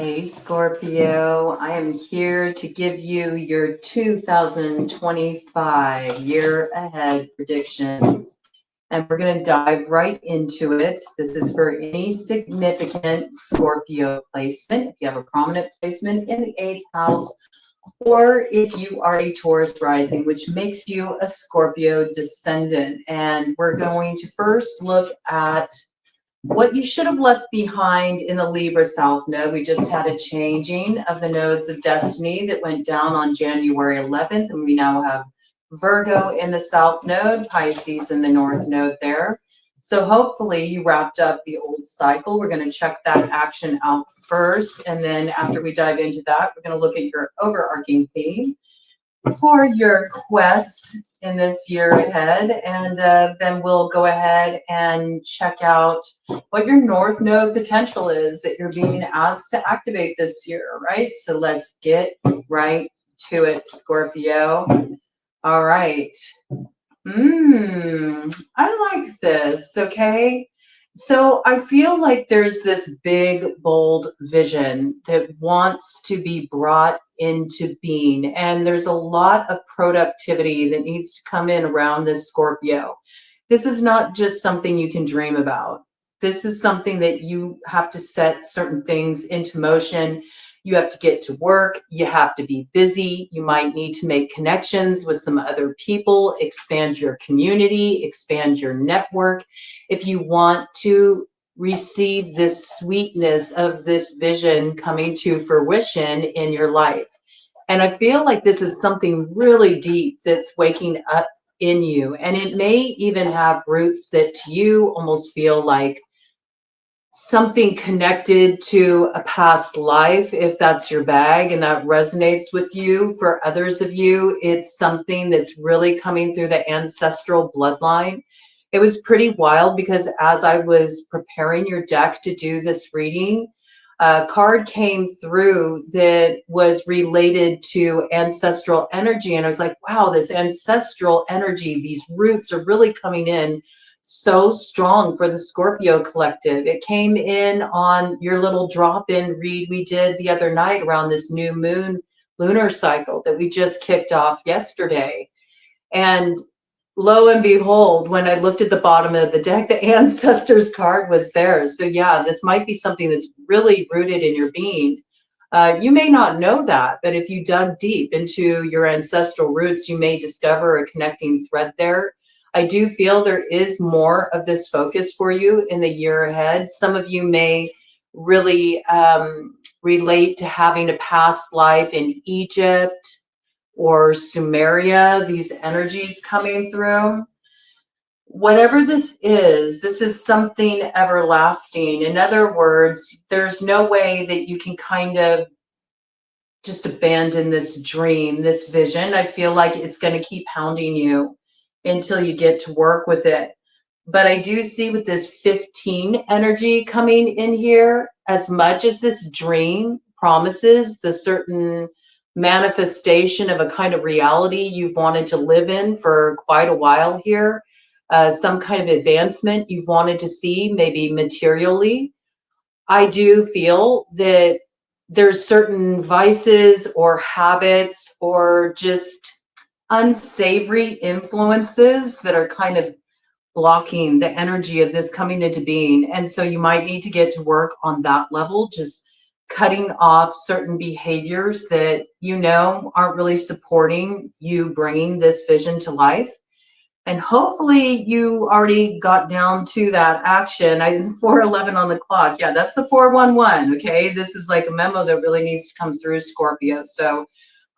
Hey Scorpio, I am here to give you your 2025 year ahead predictions. And we're going to dive right into it. This is for any significant Scorpio placement. If you have a prominent placement in the 8th house, or if you are a Taurus rising, which makes you a Scorpio descendant. And we're going to first look at what you should have left behind in the Libra South Node. We just had a changing of the nodes of destiny that went down on January 11th, and we now have Virgo in the South Node, Pisces in the North Node there. So hopefully you wrapped up the old cycle. We're going to check that action out first, and then after we dive into that, we're going to look at your overarching theme for your quest in this year ahead, and then we'll go ahead and check out what your North Node potential is that you're being asked to activate this year, right? So let's get right to it, Scorpio. All right. I like this, okay? So I feel like there's this big, bold vision that wants to be brought into being. And there's a lot of productivity that needs to come in around this Scorpio. This is not just something you can dream about. This is something that you have to set certain things into motion. You have to get to work. You have to be busy. You might need to make connections with some other people, expand your community, expand your network. If you want to receive this sweetness of this vision coming to fruition in your life. And I feel like this is something really deep that's waking up in you. And it may even have roots that to you almost feel like something connected to a past life, if that's your bag and that resonates with you. For others of you, it's something that's really coming through the ancestral bloodline. It was pretty wild because as I was preparing your deck to do this reading, a card came through that was related to ancestral energy. And I was like, wow, this ancestral energy, these roots are really coming in so strong for the Scorpio collective. It came in on your little drop-in read we did the other night around this new moon lunar cycle that we just kicked off yesterday. And lo and behold, when I looked at the bottom of the deck, the ancestors card was there. So yeah, this might be something that's really rooted in your being. You may not know that, but if you dug deep into your ancestral roots, you may discover a connecting thread there. I do feel there is more of this focus for you in the year ahead. Some of you may really relate to having a past life in Egypt or Sumeria, these energies coming through. Whatever this is something everlasting. In other words, there's no way that you can kind of just abandon this dream, this vision. I feel like it's going to keep hounding you until you get to work with it. But I do see with this 15 energy coming in here, as much as this dream promises the certain manifestation of a kind of reality you've wanted to live in for quite a while here, some kind of advancement you've wanted to see, maybe materially. I do feel that there's certain vices or habits or just unsavory influences that are kind of blocking the energy of this coming into being. And so you might need to get to work on that level, just cutting off certain behaviors that you know aren't really supporting you bringing this vision to life. And hopefully you already got down to that action. 4:11 on the clock. Yeah, that's the 411. Okay, this is like a memo that really needs to come through, Scorpio. So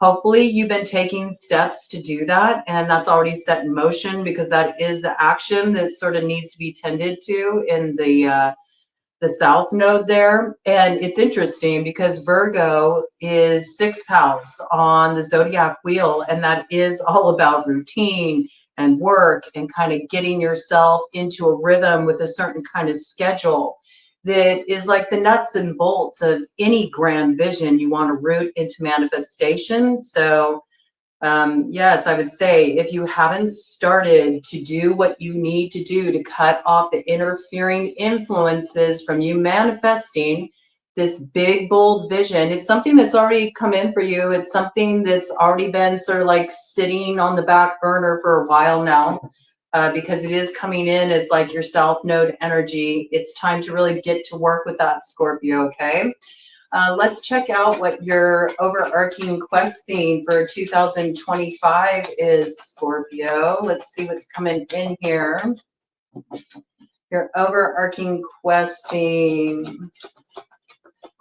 hopefully you've been taking steps to do that, and that's already set in motion because that is the action that sort of needs to be tended to in the South Node there. And it's interesting because Virgo is 6th house on the zodiac wheel, and that is all about routine and work and kind of getting yourself into a rhythm with a certain kind of schedule that is like the nuts and bolts of any grand vision you want to root into manifestation. So yes, I would say if you haven't started to do what you need to do to cut off the interfering influences from you manifesting, this big, bold vision. It's something that's already come in for you. It's something that's already been sort of like sitting on the back burner for a while now, because it is coming in as like your South Node energy. It's time to really get to work with that, Scorpio, okay? Let's check out what your overarching quest theme for 2025 is, Scorpio. Let's see what's coming in here. Your overarching quest theme.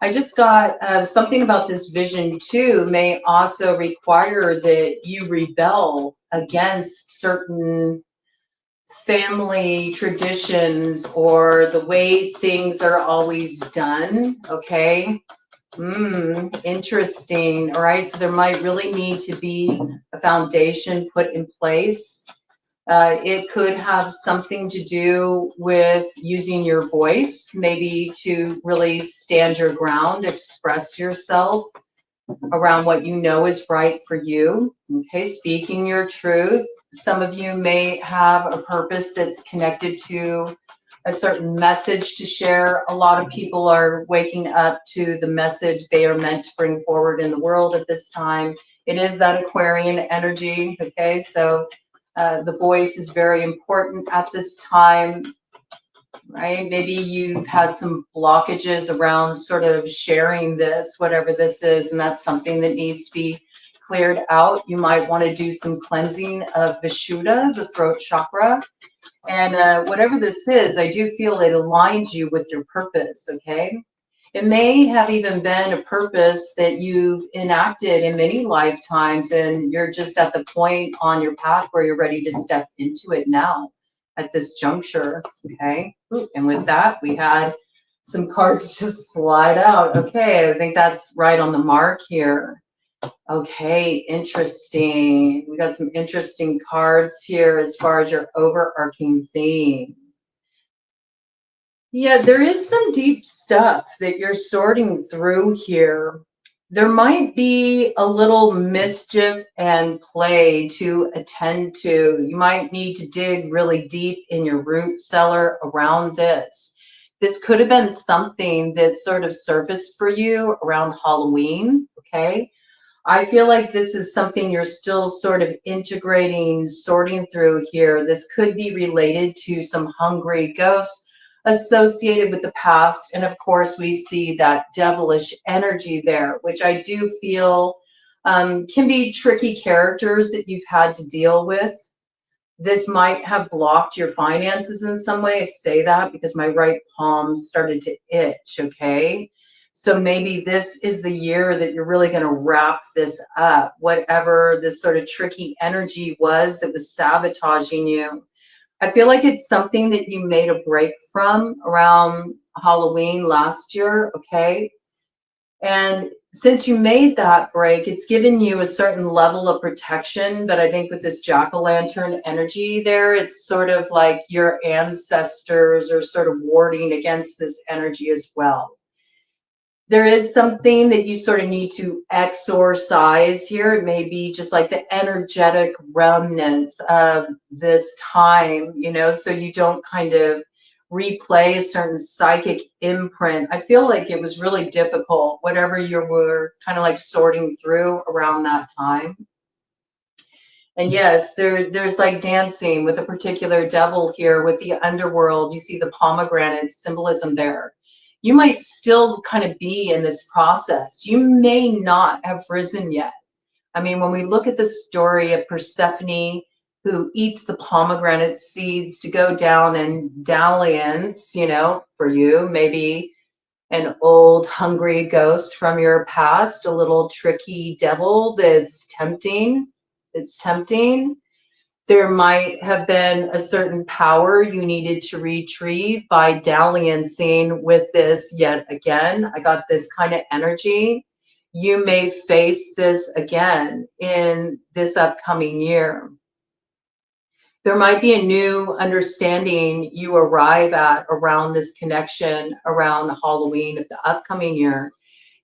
I just got something about this vision too may also require that you rebel against certain family traditions or the way things are always done. Okay. Interesting. All right. So there might really need to be a foundation put in place. It could have something to do with using your voice, maybe to really stand your ground, express yourself around what you know is right for you. Okay, speaking your truth. Some of you may have a purpose that's connected to a certain message to share. A lot of people are waking up to the message they are meant to bring forward in the world at this time. It is that Aquarian energy. Okay, so the voice is very important at this time, right? Maybe you've had some blockages around sort of sharing this, whatever this is, and that's something that needs to be cleared out. You might want to do some cleansing of Vishuddha, the throat chakra. And whatever this is, I do feel it aligns you with your purpose, okay? It may have even been a purpose that you've enacted in many lifetimes, and you're just at the point on your path where you're ready to step into it now at this juncture, okay? Ooh, and with that, we had some cards just slide out. Okay, I think that's right on the mark here. Okay, interesting. We got some interesting cards here as far as your overarching theme. Yeah, there is some deep stuff that you're sorting through here. There might be a little mischief and play to attend to. You might need to dig really deep in your root cellar around this. This could have been something that sort of surfaced for you around Halloween, okay? I feel like this is something you're still sort of integrating, sorting through here. This could be related to some hungry ghosts associated with the past. And of course, we see that devilish energy there, which I do feel can be tricky characters that you've had to deal with. This might have blocked your finances in some way. I say that because my right palm started to itch, okay? So maybe this is the year that you're really going to wrap this up, whatever this sort of tricky energy was that was sabotaging you. I feel like it's something that you made a break from around Halloween last year, okay? And since you made that break, it's given you a certain level of protection. But I think with this jack-o'-lantern energy there, it's sort of like your ancestors are sort of warding against this energy as well. There is something that you sort of need to exorcise here. It may be just like the energetic remnants of this time, you know, so you don't kind of replay a certain psychic imprint. I feel like it was really difficult, whatever you were kind of like sorting through around that time. And yes, there's like dancing with a particular devil here with the underworld. You see the pomegranate symbolism there. You might still kind of be in this process. You may not have risen yet. I mean, when we look at the story of Persephone, who eats the pomegranate seeds to go down and dalliance, you know, for you, maybe an old hungry ghost from your past, a little tricky devil that's tempting. It's tempting. There might have been a certain power you needed to retrieve by dalliancing with this yet again. I got this kind of energy. You may face this again in this upcoming year. There might be a new understanding you arrive at around this connection around Halloween of the upcoming year.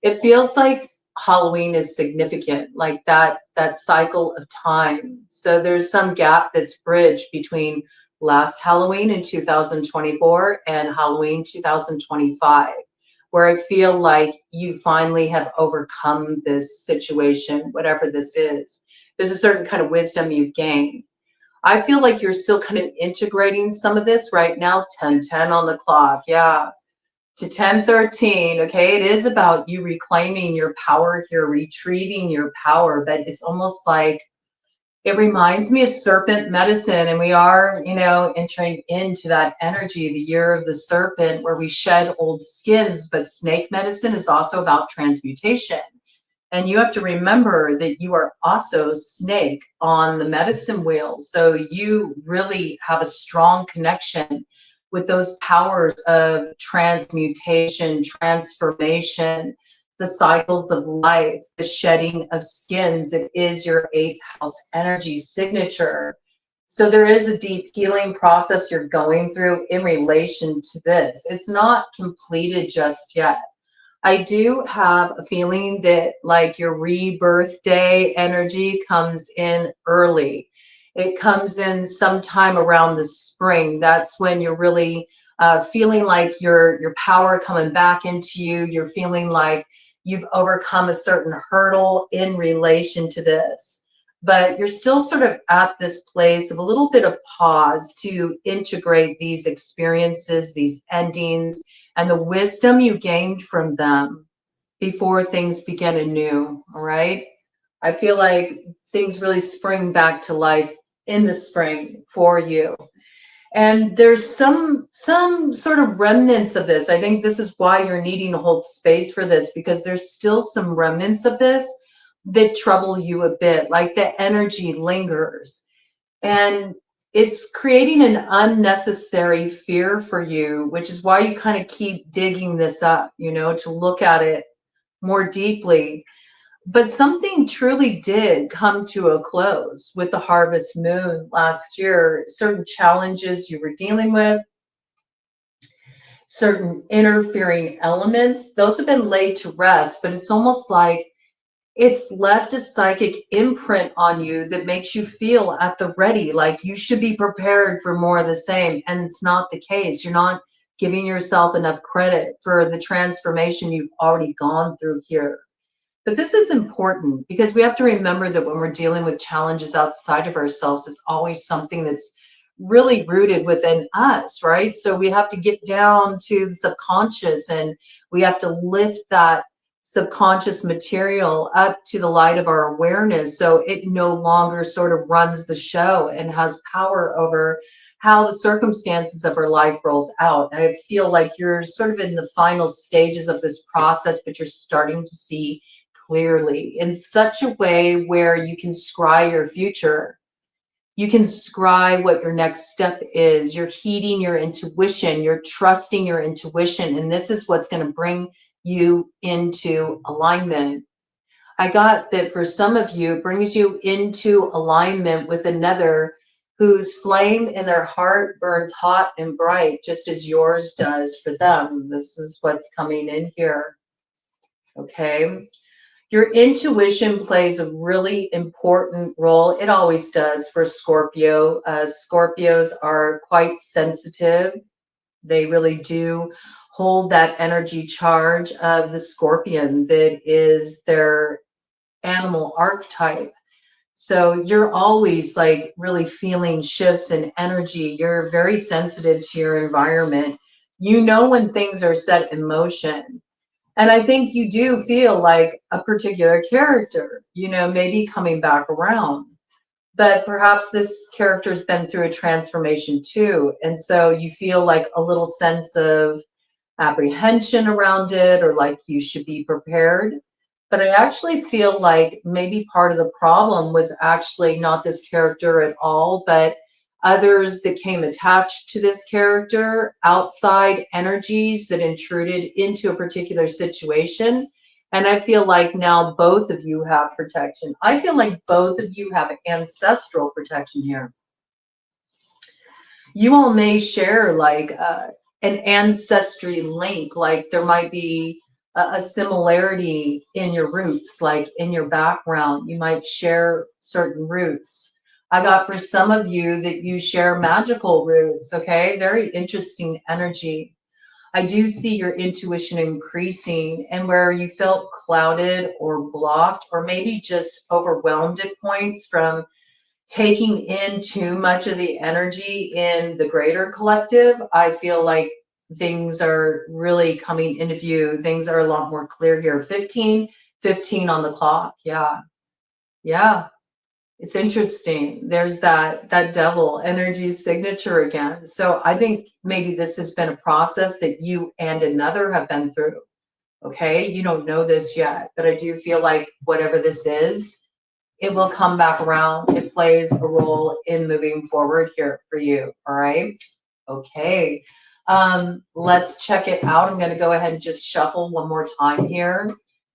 It feels like Halloween is significant, like that cycle of time. So there's some gap that's bridged between last Halloween in 2024 and Halloween 2025. where I feel like you finally have overcome this situation, whatever this is. There's a certain kind of wisdom you've gained. I feel like you're still kind of integrating some of this right now. 10:10 on the clock. Yeah. To 10:13. Okay. It is about you reclaiming your power here, retrieving your power, but it's almost like it reminds me of serpent medicine, and we are, entering into that energy, the year of the serpent, where we shed old skins. But snake medicine is also about transmutation. And you have to remember that you are also snake on the medicine wheel. So you really have a strong connection with those powers of transmutation, transformation, the cycles of life, the shedding of skins. It is your eighth house energy signature. So there is a deep healing process you're going through in relation to this. It's not completed just yet. I do have a feeling that like your rebirth day energy comes in early. It comes in sometime around the spring. That's when you're really feeling like your power coming back into you. You're feeling like you've overcome a certain hurdle in relation to this. But you're still sort of at this place of a little bit of pause to integrate these experiences, these endings, and the wisdom you gained from them before things begin anew. All right. I feel like things really spring back to life in the spring for you. And there's some sort of remnants of this. I think this is why you're needing to hold space for this, because there's still some remnants of this that trouble you a bit, like the energy lingers. And it's creating an unnecessary fear for you, which is why you kind of keep digging this up, to look at it more deeply. But something truly did come to a close with the harvest moon last year. Certain challenges you were dealing with, certain interfering elements, those have been laid to rest, but it's almost like it's left a psychic imprint on you that makes you feel at the ready, like you should be prepared for more of the same. And it's not the case. You're not giving yourself enough credit for the transformation you've already gone through here. But this is important because we have to remember that when we're dealing with challenges outside of ourselves, it's always something that's really rooted within us, right? So we have to get down to the subconscious, and we have to lift that subconscious material up to the light of our awareness, so it no longer sort of runs the show and has power over how the circumstances of our life rolls out. And I feel like you're sort of in the final stages of this process, but you're starting to see clearly in such a way where you can scry your future. You can scry what your next step is. You're heeding your intuition. You're trusting your intuition. And this is what's going to bring you into alignment. I got that for some of you, it brings you into alignment with another whose flame in their heart burns hot and bright, just as yours does for them. This is what's coming in here. Okay. Your intuition plays a really important role. It always does for Scorpio. Scorpios are quite sensitive. They really do hold that energy charge of the scorpion that is their animal archetype. So you're always like really feeling shifts in energy. You're very sensitive to your environment. You know when things are set in motion. And I think you do feel like a particular character, maybe coming back around. But perhaps this character's been through a transformation too. And so you feel like a little sense of apprehension around it, or like you should be prepared. But I actually feel like maybe part of the problem was actually not this character at all, but others that came attached to this character, outside energies that intruded into a particular situation. And I feel like now both of you have protection. I feel like both of you have ancestral protection here. You all may share like an ancestry link, like there might be a similarity in your roots, like in your background. You might share certain roots. I got for some of you that you share magical roots, okay? Very interesting energy. I do see your intuition increasing, and where you felt clouded or blocked, or maybe just overwhelmed at points from taking in too much of the energy in the greater collective, I feel like things are really coming into view. Things are a lot more clear here. 15 on the clock. Yeah. Yeah. It's interesting. There's that devil energy signature again. So I think maybe this has been a process that you and another have been through. Okay. You don't know this yet, but I do feel like whatever this is, it will come back around. It plays a role in moving forward here for you. All right. Okay. Let's check it out. I'm going to go ahead and just shuffle one more time here.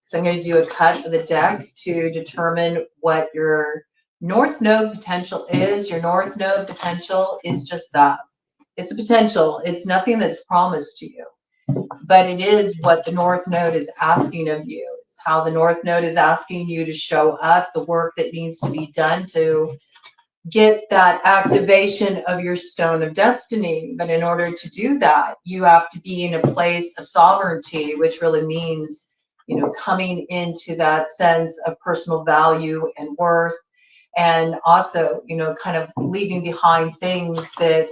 So I'm going to do a cut of the deck to determine what your North Node potential is. Your North Node potential is just that. It's a potential. It's nothing that's promised to you, but it is what the North Node is asking of you. It's how the North Node is asking you to show up, the work that needs to be done to get that activation of your stone of destiny. But in order to do that, you have to be in a place of sovereignty, which really means, coming into that sense of personal value and worth. And also, kind of leaving behind things that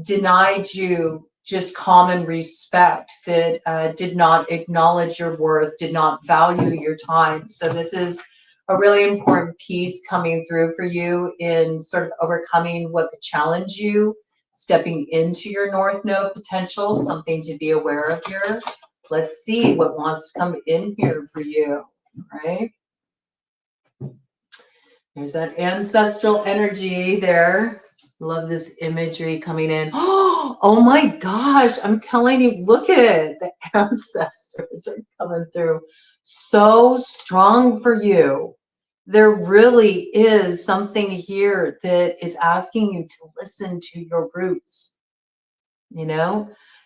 denied you just common respect, that did not acknowledge your worth, did not value your time. So this is a really important piece coming through for you in sort of overcoming what could challenge you, stepping into your North Node potential, something to be aware of here. Let's see what wants to come in here for you, right? There's that ancestral energy there. Love this imagery coming in. Oh my gosh, I'm telling you, look at the ancestors are coming through so strong for you. There really is something here that is asking you to listen to your roots.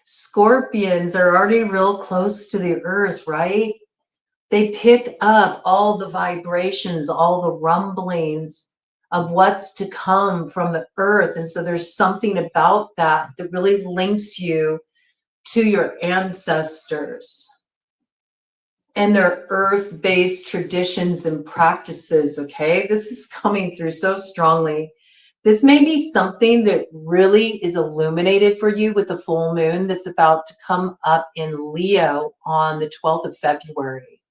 Scorpions are already real close to the earth, right? They pick up all the vibrations, all the rumblings of what's to come from the earth. And so there's something about that that really links you to your ancestors and their earth-based traditions and practices, okay? This is coming through so strongly. This may be something that really is illuminated for you with the full moon that's about to come up in Leo on the 12th of February.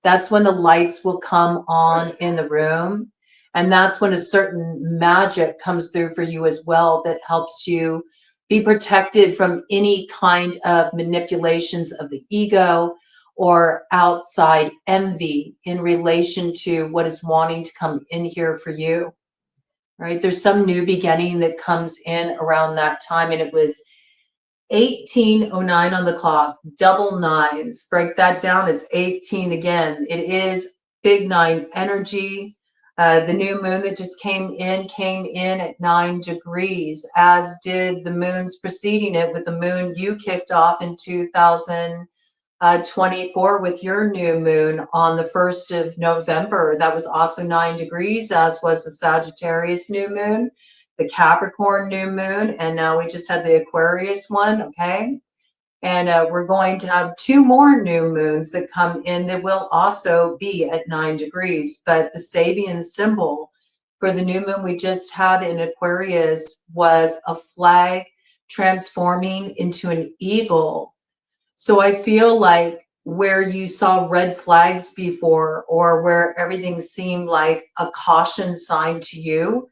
That's when the lights will come on in the room. And that's when a certain magic comes through for you as well that helps you be protected from any kind of manipulations of the ego or outside envy in relation to what is wanting to come in here for you, right? There's some new beginning that comes in around that time, and it was 18:09 on the clock, double nines. Break that down. It's 18 again. It is big nine energy. The new moon that just came in at 9 degrees, as did the moons preceding it, with the moon you kicked off in 2024 with your new moon on the 1st of November. That was also 9 degrees, as was the Sagittarius new moon, the Capricorn new moon, and now we just had the Aquarius one, okay? And we're going to have 2 more new moons that come in that will also be at 9 degrees. But the Sabian symbol for the new moon we just had in Aquarius was a flag transforming into an eagle. So I feel like where you saw red flags before, or where everything seemed like a caution sign to you,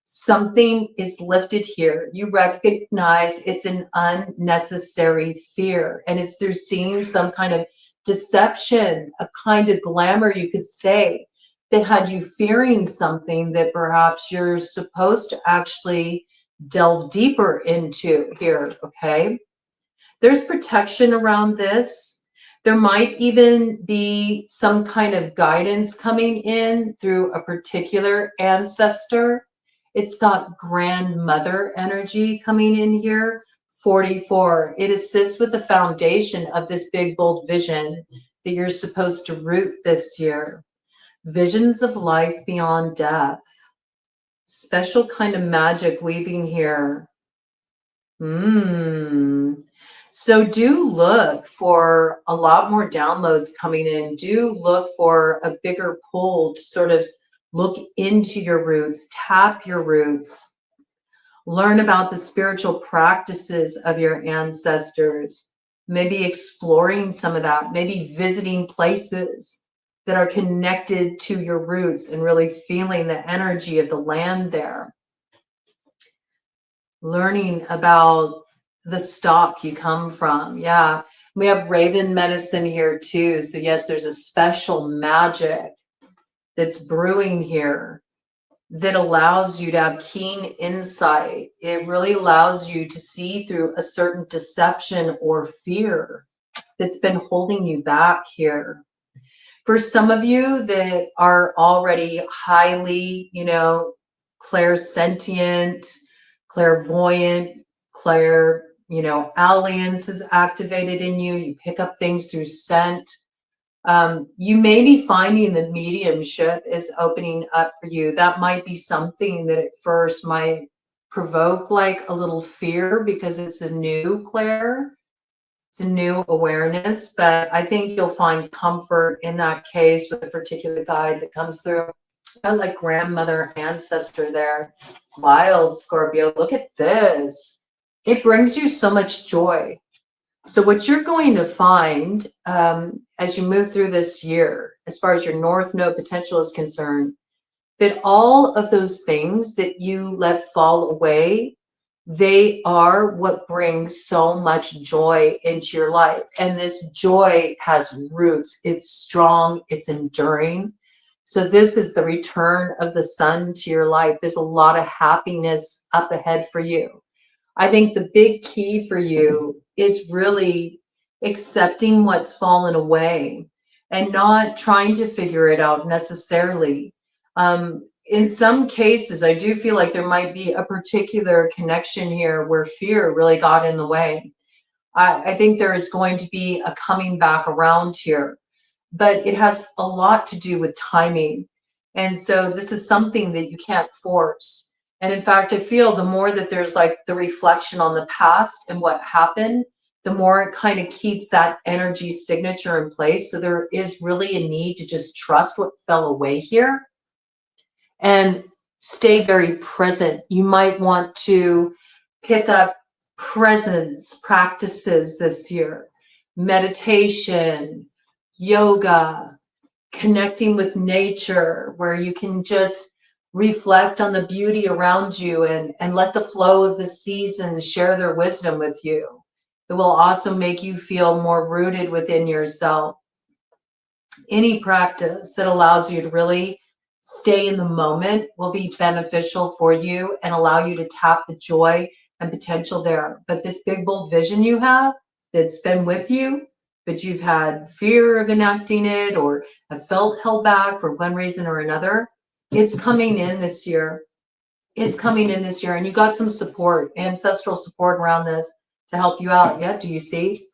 something is lifted here. You recognize it's an unnecessary fear, and it's through seeing some kind of deception, a kind of glamour, you could say, that had you fearing something that perhaps you're supposed to actually delve deeper into here, okay? There's protection around this. There might even be some kind of guidance coming in through a particular ancestor. It's got grandmother energy coming in here. 44. It assists with the foundation of this big, bold vision that you're supposed to root this year. Visions of life beyond death. Special kind of magic weaving here. So do look for a lot more downloads coming in. Do look for a bigger pull to sort of look into your roots, tap your roots, learn about the spiritual practices of your ancestors, maybe exploring some of that, maybe visiting places that are connected to your roots and really feeling the energy of the land there. Learning about the stock you come from. Yeah. We have Raven medicine here too. So yes, there's a special magic that's brewing here that allows you to have keen insight. It really allows you to see through a certain deception or fear that's been holding you back here. For some of you that are already highly, clairsentient, clairvoyant, alliance is activated in you. You pick up things through scent. You may be finding that mediumship is opening up for you. That might be something that at first might provoke like a little fear because it's a new clair, it's a new awareness, but I think you'll find comfort in that case with a particular guide that comes through. Got like grandmother ancestor there. Wild Scorpio, look at this. It brings you so much joy. So what you're going to find as you move through this year, as far as your North Node potential is concerned, that all of those things that you let fall away, they are what brings so much joy into your life. And this joy has roots. It's strong. It's enduring. So this is the return of the sun to your life. There's a lot of happiness up ahead for you. I think the big key for you is really accepting what's fallen away and not trying to figure it out necessarily. In some cases, I do feel like there might be a particular connection here where fear really got in the way. I think there is going to be a coming back around here, but it has a lot to do with timing. And so this is something that you can't force. And in fact, I feel the more that there's like the reflection on the past and what happened, the more it kind of keeps that energy signature in place. So there is really a need to just trust what fell away here and stay very present. You might want to pick up presence practices this year, meditation, yoga, connecting with nature, where you can just reflect on the beauty around you and let the flow of the seasons share their wisdom with you. It will also make you feel more rooted within yourself. Any practice that allows you to really stay in the moment will be beneficial for you and allow you to tap the joy and potential there. But this big, bold vision you have that's been with you, but you've had fear of enacting it or have felt held back for one reason or another, it's coming in this year. It's coming in this year. And you got some support, ancestral support around this to help you out. Yeah, do you see?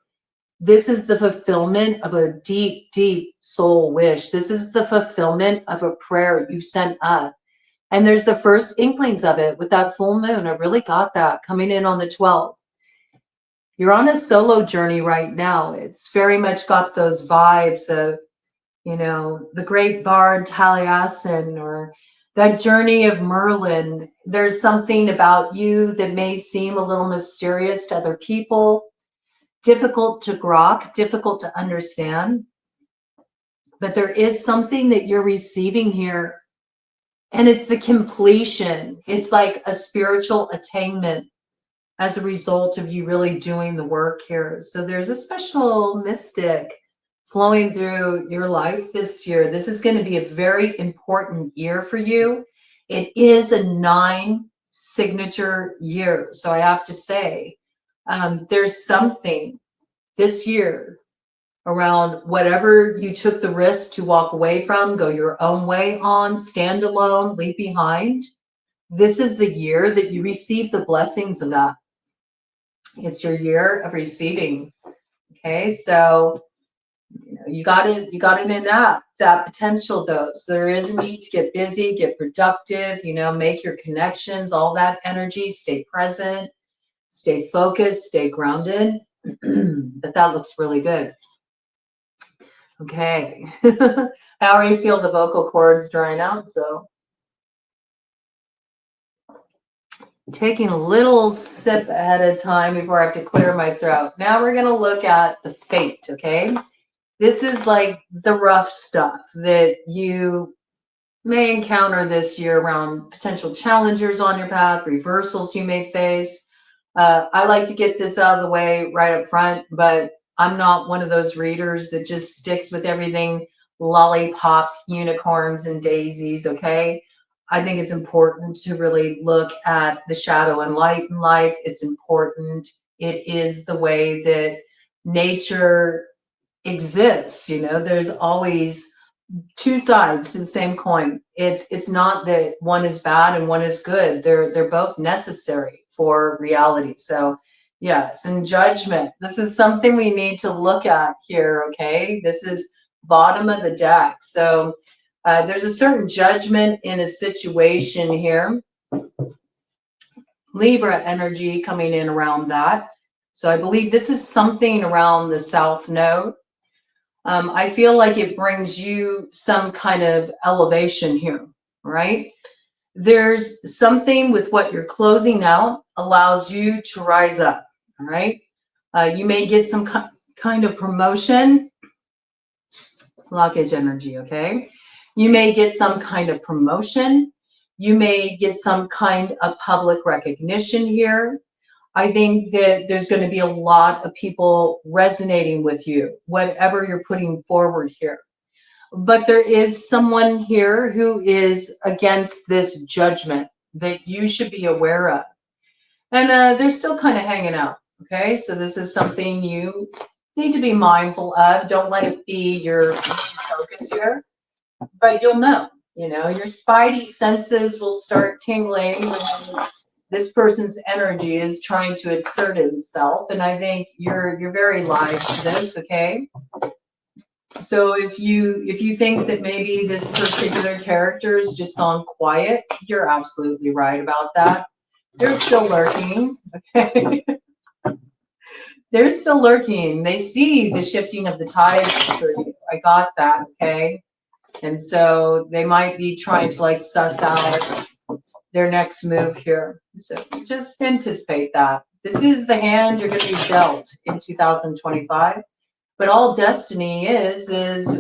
This is the fulfillment of a deep, deep soul wish. This is the fulfillment of a prayer you sent up. And there's the first inklings of it with that full moon. I really got that coming in on the 12th. You're on a solo journey right now. It's very much got those vibes of, the great bard Taliesin or that journey of Merlin. There's something about you that may seem a little mysterious to other people, difficult to grok, difficult to understand. But there is something that you're receiving here. And it's the completion. It's like a spiritual attainment as a result of you really doing the work here. So there's a special mystic flowing through your life this year. This is going to be a very important year for you. It is a 9 signature year. So I have to say, there's something this year around whatever you took the risk to walk away from, go your own way on, stand alone, leave behind. This is the year that you receive the blessings of that. It's your year of receiving. Okay, so you got it in that potential though. So there is a need to get busy, get productive, make your connections, all that energy, stay present, stay focused, stay grounded. But that looks really good. Okay. I already feel the vocal cords drying out, so taking a little sip at a time before I have to clear my throat. Now we're going to look at the fate, okay? This is like the rough stuff that you may encounter this year around potential challengers on your path, reversals you may face. I like to get this out of the way right up front, but I'm not one of those readers that just sticks with everything lollipops, unicorns, and daisies, okay? I think it's important to really look at the shadow and light in life. It's important. It is the way that nature exists. You know, there's always two sides to the same coin. It's not that one is bad and one is good. They're both necessary for reality. So yes, and judgment. This is something we need to look at here. Okay, this is bottom of the deck. So there's a certain judgment in a situation here. Libra energy coming in around that. So I believe this is something around the South Node. I feel like it brings you some kind of elevation here, right? There's something with what you're closing out allows you to rise up, all right? You may get some kind of promotion, blockage energy, okay? You may get some kind of promotion. You may get some kind of public recognition here. I think that there's going to be a lot of people resonating with you, whatever you're putting forward here. But there is someone here who is against this judgment that you should be aware of. And they're still kind of hanging out. Okay, so this is something you need to be mindful of. Don't let it be your focus here, but you'll know. You know, your spidey senses will start tingling when this person's energy is trying to assert itself, and I think you're very live to this. Okay, so if you think that maybe this particular character is just on quiet, you're absolutely right about that. They're still lurking. Okay. They're still lurking. They see the shifting of the tides for you. I got that. Okay, and so they might be trying to like suss out their next move here. So just anticipate that. This is the hand you're going to be dealt in 2025. But all destiny is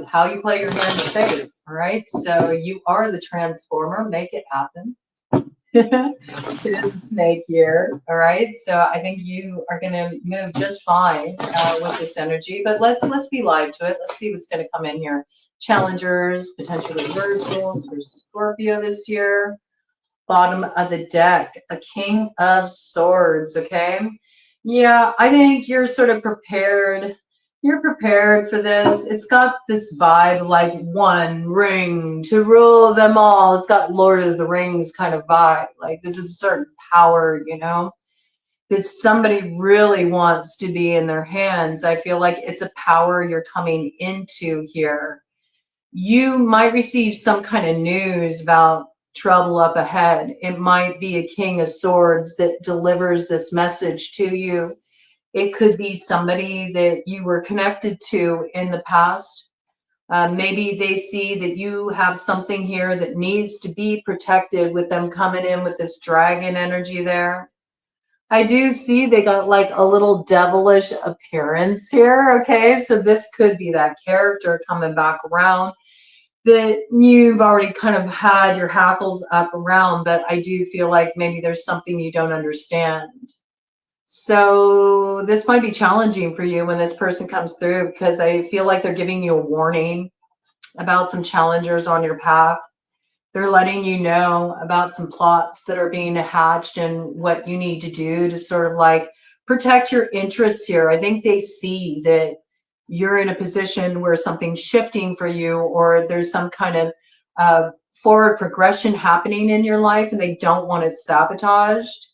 how you play your hand of fate. All right. So you are the transformer. Make it happen. It is a snake year. All right. So I think you are going to move just fine with this energy. But let's be live to it. Let's see what's going to come in here. Challengers, potential reversals for Scorpio this year. Bottom of the deck, a King of Swords. Okay. Yeah, I think you're sort of prepared. You're prepared for this. It's got this vibe like one ring to rule them all. It's got Lord of the Rings kind of vibe. Like this is a certain power, you know, that somebody really wants to be in their hands. I feel like it's a power you're coming into here. You might receive some kind of news about trouble up ahead. It might be a King of Swords that delivers this message to you. It could be somebody that you were connected to in the past. Maybe they see that you have something here that needs to be protected with them coming in with this dragon energy there. I do see they got like a little devilish appearance here. Okay, so this could be that character coming back around that you've already kind of had your hackles up around, but I do feel like maybe there's something you don't understand. So this might be challenging for you when this person comes through because I feel like they're giving you a warning about some challengers on your path. They're letting you know about some plots that are being hatched and what you need to do to sort of like protect your interests here. I think they see that you're in a position where something's shifting for you or there's some kind of forward progression happening in your life and they don't want it sabotaged.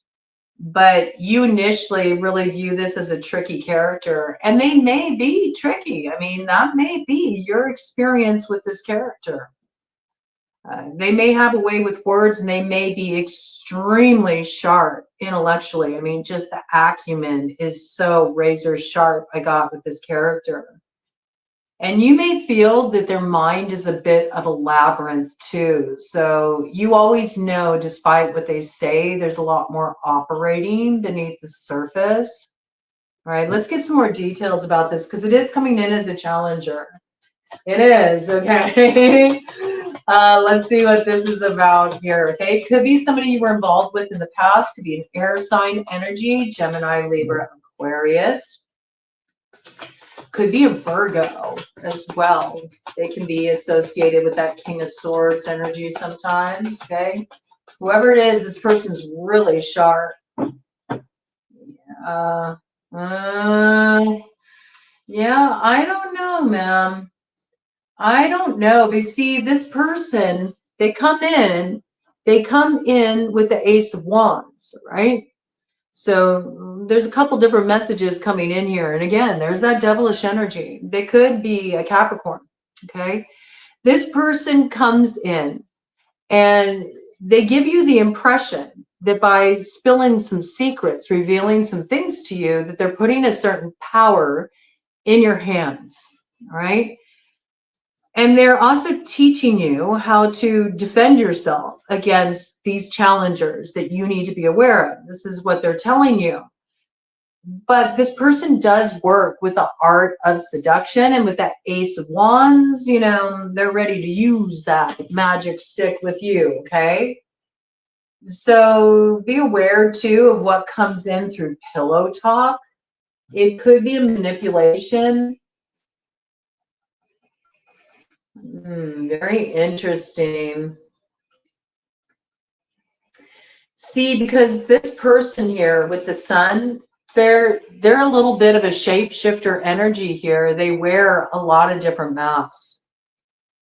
But you initially really view this as a tricky character, and they may be tricky. I mean, that may be your experience with this character. They may have a way with words, and they may be extremely sharp intellectually. I mean, just the acumen is so razor sharp I got with this character. And you may feel that their mind is a bit of a labyrinth too. So you always know, despite what they say, there's a lot more operating beneath the surface. All right, let's get some more details about this because it is coming in as a challenger. It is, okay. Let's see what this is about here. Okay, could be somebody you were involved with in the past. Could be an air sign energy, Gemini, Libra, Aquarius. Could be a Virgo as well. They can be associated with that King of Swords energy sometimes, okay? Whoever it is, this person's really sharp. Yeah, yeah, I don't know, ma'am. I don't know. But see, this person, they come in with the Ace of Wands, right? So there's a couple different messages coming in here. And again, there's that devilish energy. They could be a Capricorn, okay? This person comes in and they give you the impression that by spilling some secrets, revealing some things to you, that they're putting a certain power in your hands, all right? And they're also teaching you how to defend yourself against these challengers that you need to be aware of. This is what they're telling you. But this person does work with the art of seduction, and with that Ace of Wands, you know, they're ready to use that magic stick with you, okay? So be aware too of what comes in through pillow talk. It could be a manipulation. Very interesting. See, because this person here with the sun, they're a little bit of a shapeshifter energy here. They wear a lot of different masks.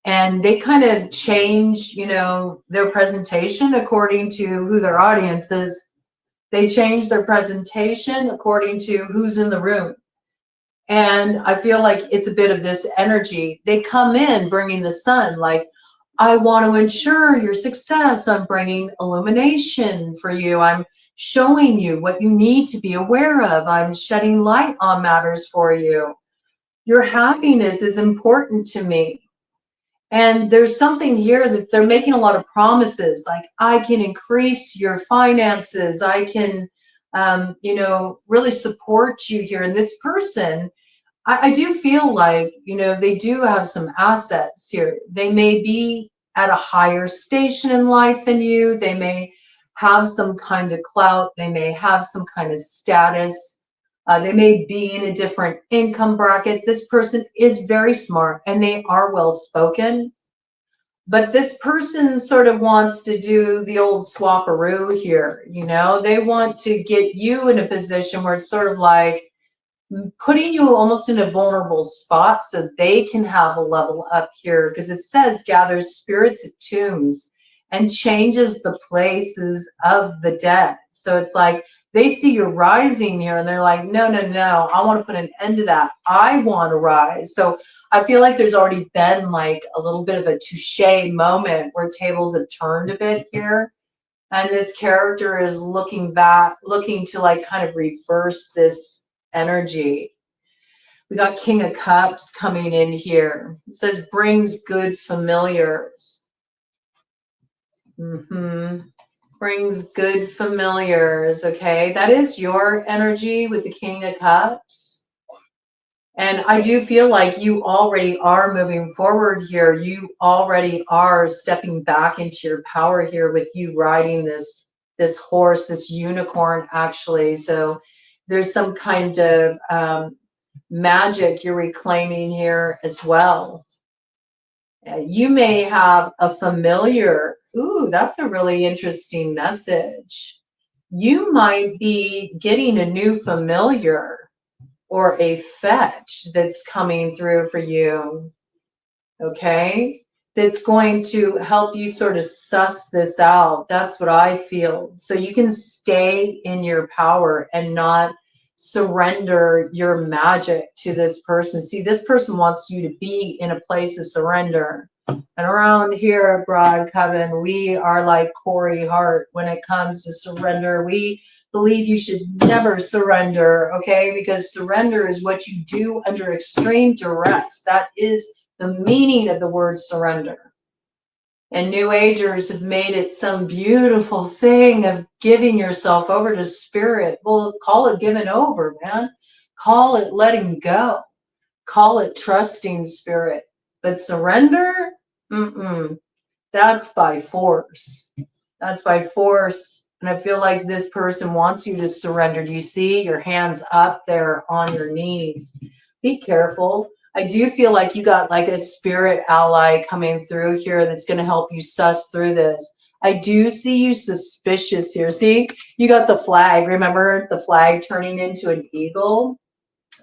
And they kind of change, you know, their presentation according to who their audience is. They change their presentation according to who's in the room. And I feel like it's a bit of this energy. They come in bringing the sun, like, I want to ensure your success. I'm bringing illumination for you. I'm showing you what you need to be aware of. I'm shedding light on matters for you. Your happiness is important to me. And there's something here that they're making a lot of promises, like, I can increase your finances. I can, you know, really support you here. And this person, I do feel like, you know, they do have some assets here. They may be at a higher station in life than you. They may have some kind of clout. They may have some kind of status. They may be in a different income bracket. This person is very smart and they are well spoken. But this person sort of wants to do the old swapperoo here. You know, they want to get you in a position where it's sort of like putting you almost in a vulnerable spot so they can have a level up here, because it says gathers spirits at tombs and changes the places of the dead. So it's like they see you're rising here and they're like, no, no, no, I want to put an end to that. I want to rise. So I feel like there's already been like a little bit of a touche moment where tables have turned a bit here. And this character is looking back, looking to like kind of reverse this energy. We got King of Cups coming in here. It says brings good familiars. Brings good familiars. Okay, that is your energy with the King of Cups. And I do feel like you already are moving forward here. You already are stepping back into your power here with you riding this horse, this unicorn actually. So there's some kind of magic you're reclaiming here as well. You may have a familiar. Ooh, that's a really interesting message. You might be getting a new familiar or a fetch that's coming through for you, okay? That's going to help you sort of suss this out. That's what I feel. So you can stay in your power and not surrender your magic to this person. See, this person wants you to be in a place of surrender. And around here at BroadCoven, we are like Corey Hart when it comes to surrender. We believe you should never surrender, okay? Because surrender is what you do under extreme duress. That is the meaning of the word surrender. And New Agers have made it some beautiful thing of giving yourself over to spirit. Well, call it giving over, man. Call it letting go. Call it trusting spirit. But surrender, that's by force. That's by force. And I feel like this person wants you to surrender. Do you see your hands up there on your knees? Be careful. I do feel like you got like a spirit ally coming through here that's going to help you suss through this. I do see you suspicious here. See, you got the flag. Remember the flag turning into an eagle?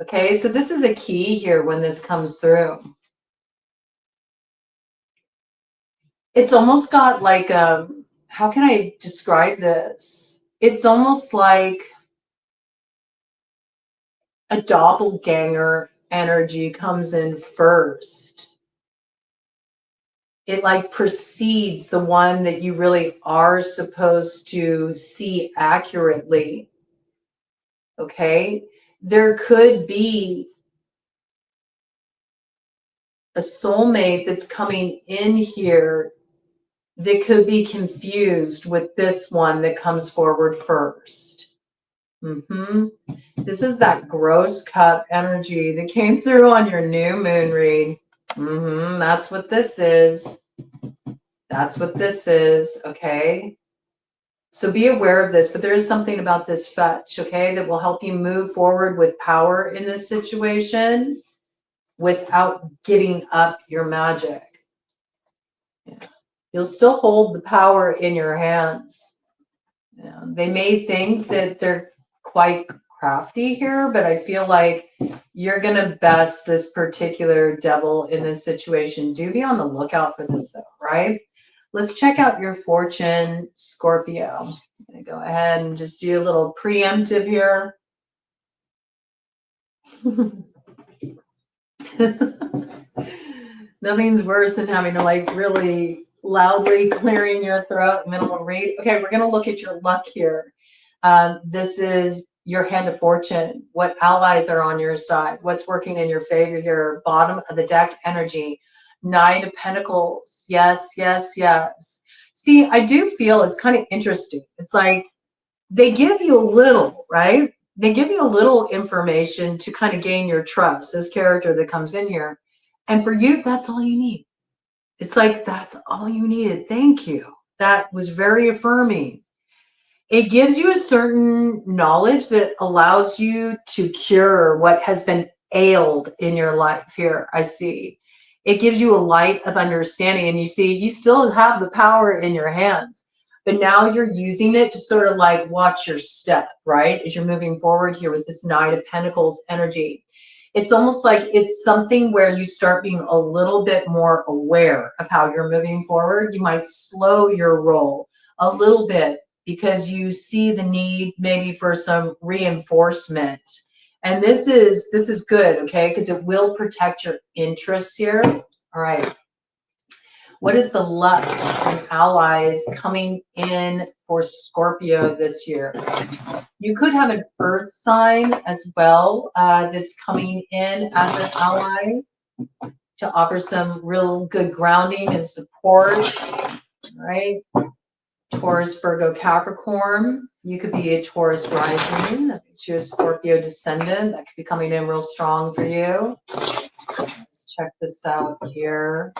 Okay, so this is a key here when this comes through. It's almost got like, how can I describe this? It's almost like a doppelganger energy comes in first. It like precedes the one that you really are supposed to see accurately. Okay, there could be a soulmate that's coming in here that could be confused with this one that comes forward first. This is that gross cup energy that came through on your new moon read. That's what this is. That's what this is, okay? So be aware of this, but there is something about this fetch, okay, that will help you move forward with power in this situation without giving up your magic. Yeah. You'll still hold the power in your hands. Yeah. They may think that they're quite crafty here, but I feel like you're going to best this particular devil in this situation. Do be on the lookout for this though, right? Let's check out your fortune, Scorpio. I'm going to go ahead and just do a little preemptive here. Nothing's worse than having to like really loudly clearing your throat in the middle of a read. Okay, we're going to look at your luck here. This is your hand of fortune. What allies are on your side? What's working in your favor here? Bottom of the deck energy. Nine of Pentacles. Yes, yes, yes. See, I do feel it's kind of interesting. It's like they give you a little, right? They give you a little information to kind of gain your trust, this character that comes in here. And for you, that's all you need. It's like, that's all you needed. Thank you. That was very affirming. It gives you a certain knowledge that allows you to cure what has been ailed in your life here, I see. It gives you a light of understanding, and you see, you still have the power in your hands, but now you're using it to sort of like watch your step, right? As you're moving forward here with this Nine of Pentacles energy. It's almost like it's something where you start being a little bit more aware of how you're moving forward. You might slow your roll a little bit because you see the need maybe for some reinforcement. And this is good, okay? Because it will protect your interests here. All right. What is the luck and allies coming in for Scorpio this year? You could have an earth sign as well that's coming in as an ally to offer some real good grounding and support. All right. Taurus, Virgo, Capricorn. You could be a Taurus rising. That makes you a Scorpio descendant. That could be coming in real strong for you. Let's check this out here.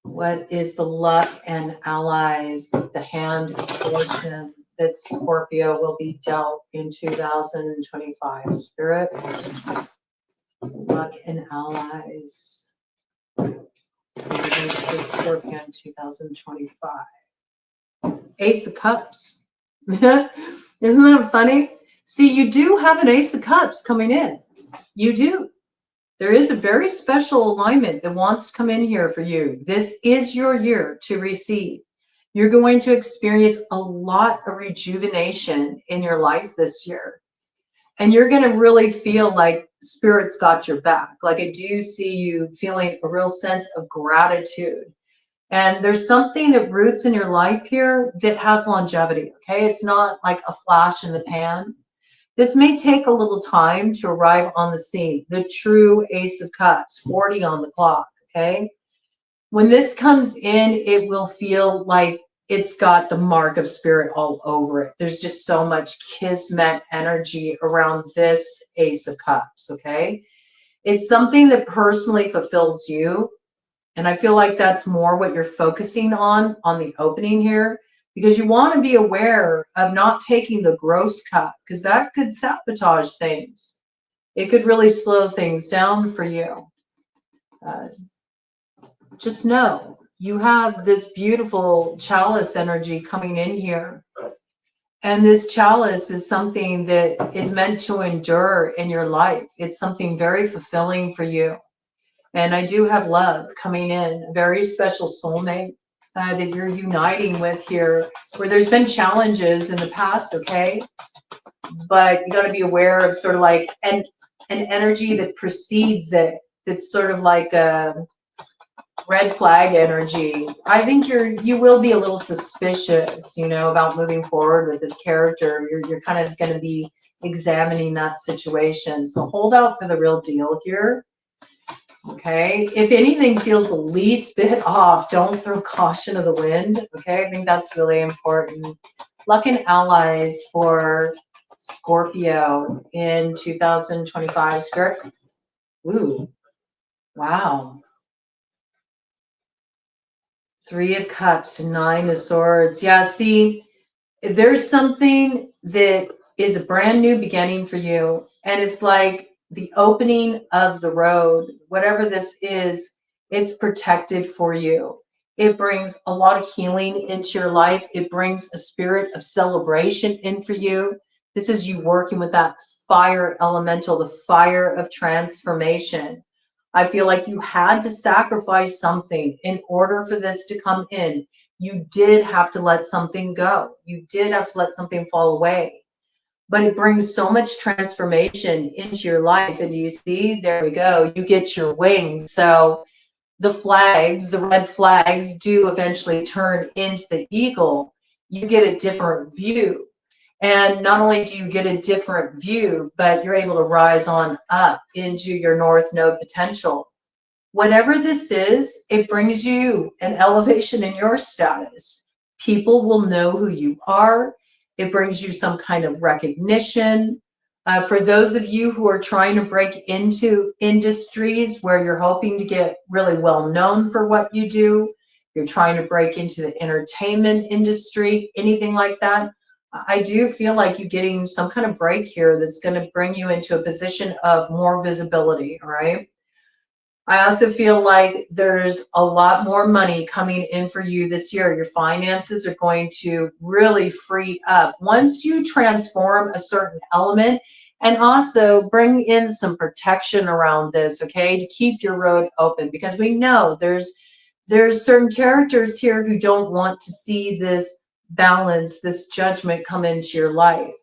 What is the luck and allies, the hand of fortune that Scorpio will be dealt in 2025? Spirit, luck and allies. Scorpio in 2025. Ace of Cups. Isn't that funny? See, you do have an Ace of Cups coming in. You do. There is a very special alignment that wants to come in here for you. This is your year to receive. You're going to experience a lot of rejuvenation in your life this year. And you're going to really feel like spirit's got your back. Like I do see you feeling a real sense of gratitude. And there's something that roots in your life here that has longevity. Okay. It's not like a flash in the pan. This may take a little time to arrive on the scene. The true Ace of Cups, 40 on the clock. Okay. When this comes in, it will feel like it's got the mark of spirit all over it. There's just so much kismet energy around this Ace of Cups, okay? It's something that personally fulfills you. And I feel like that's more what you're focusing on the opening here, because you want to be aware of not taking the gross cup, because that could sabotage things. It could really slow things down for you. Just know you have this beautiful chalice energy coming in here. And this chalice is something that is meant to endure in your life. It's something very fulfilling for you. And I do have love coming in, a very special soulmate that you're uniting with here, where there's been challenges in the past, okay? But you got to be aware of sort of like an energy that precedes it. That's sort of like a red flag energy. I think you will be a little suspicious, about moving forward with this character. You're kind of going to be examining that situation. So hold out for the real deal here. Okay. If anything feels the least bit off, don't throw caution to the wind. Okay. I think that's really important. Luck and allies for Scorpio in 2025. Spirit. Ooh. Wow. 3 of Cups to 9 of Swords. Yeah, see, there's something that is a brand new beginning for you. And it's like the opening of the road. Whatever this is, it's protected for you. It brings a lot of healing into your life. It brings a spirit of celebration in for you. This is you working with that fire elemental, the fire of transformation. I feel like you had to sacrifice something in order for this to come in. You did have to let something go. You did have to let something fall away. But it brings so much transformation into your life. And you see, there we go. You get your wings. So the flags, the red flags, do eventually turn into the eagle. You get a different view. And not only do you get a different view, but you're able to rise on up into your North Node potential. Whatever this is, it brings you an elevation in your status. People will know who you are. It brings you some kind of recognition. For those of you who are trying to break into industries where you're hoping to get really well known for what you do, you're trying to break into the entertainment industry, anything like that, I do feel like you're getting some kind of break here that's going to bring you into a position of more visibility, all right? I also feel like there's a lot more money coming in for you this year. Your finances are going to really free up once you transform a certain element, and also bring in some protection around this, okay, to keep your road open, because we know there's certain characters here who don't want to see this balance, this judgment come into your life.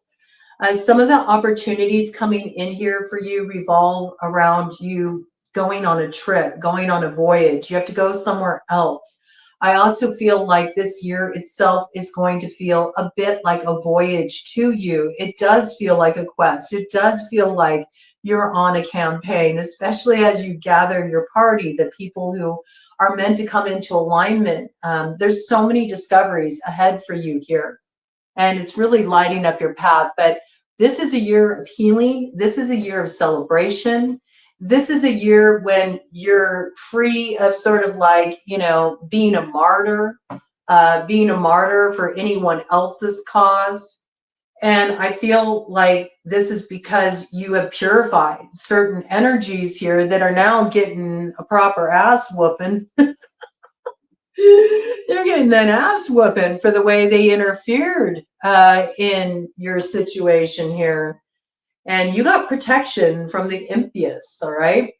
Some of the opportunities coming in here for you revolve around you going on a trip, going on a voyage. You have to go somewhere else. I also feel like this year itself is going to feel a bit like a voyage to you. It does feel like a quest. It does feel like you're on a campaign, especially as you gather your party, the people who are meant to come into alignment. There's so many discoveries ahead for you here, and it's really lighting up your path. But this is a year of healing. This is a year of celebration. This is a year when you're free of sort of like, being a martyr for anyone else's cause. And I feel like this is because you have purified certain energies here that are now getting a proper ass whooping. They're getting an ass whooping for the way they interfered in your situation here. And you got protection from the impious, all right?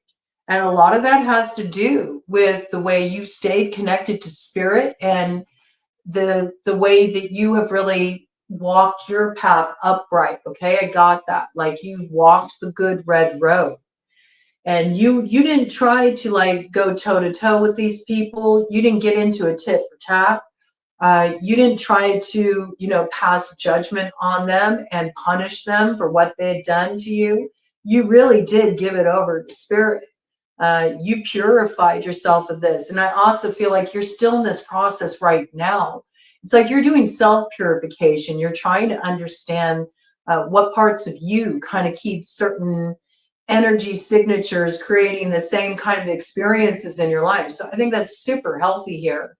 And a lot of that has to do with the way you stayed connected to spirit, and the way that you have really walked your path upright. Okay, I got that. Like you walked the good red road. And you didn't try to like go toe to toe with these people. You didn't get into a tit for tat. You didn't try to, pass judgment on them and punish them for what they had done to you. You really did give it over to spirit. You purified yourself of this. And I also feel like you're still in this process right now. It's like you're doing self purification. You're trying to understand what parts of you kind of keep certain energy signatures creating the same kind of experiences in your life. So I think that's super healthy here.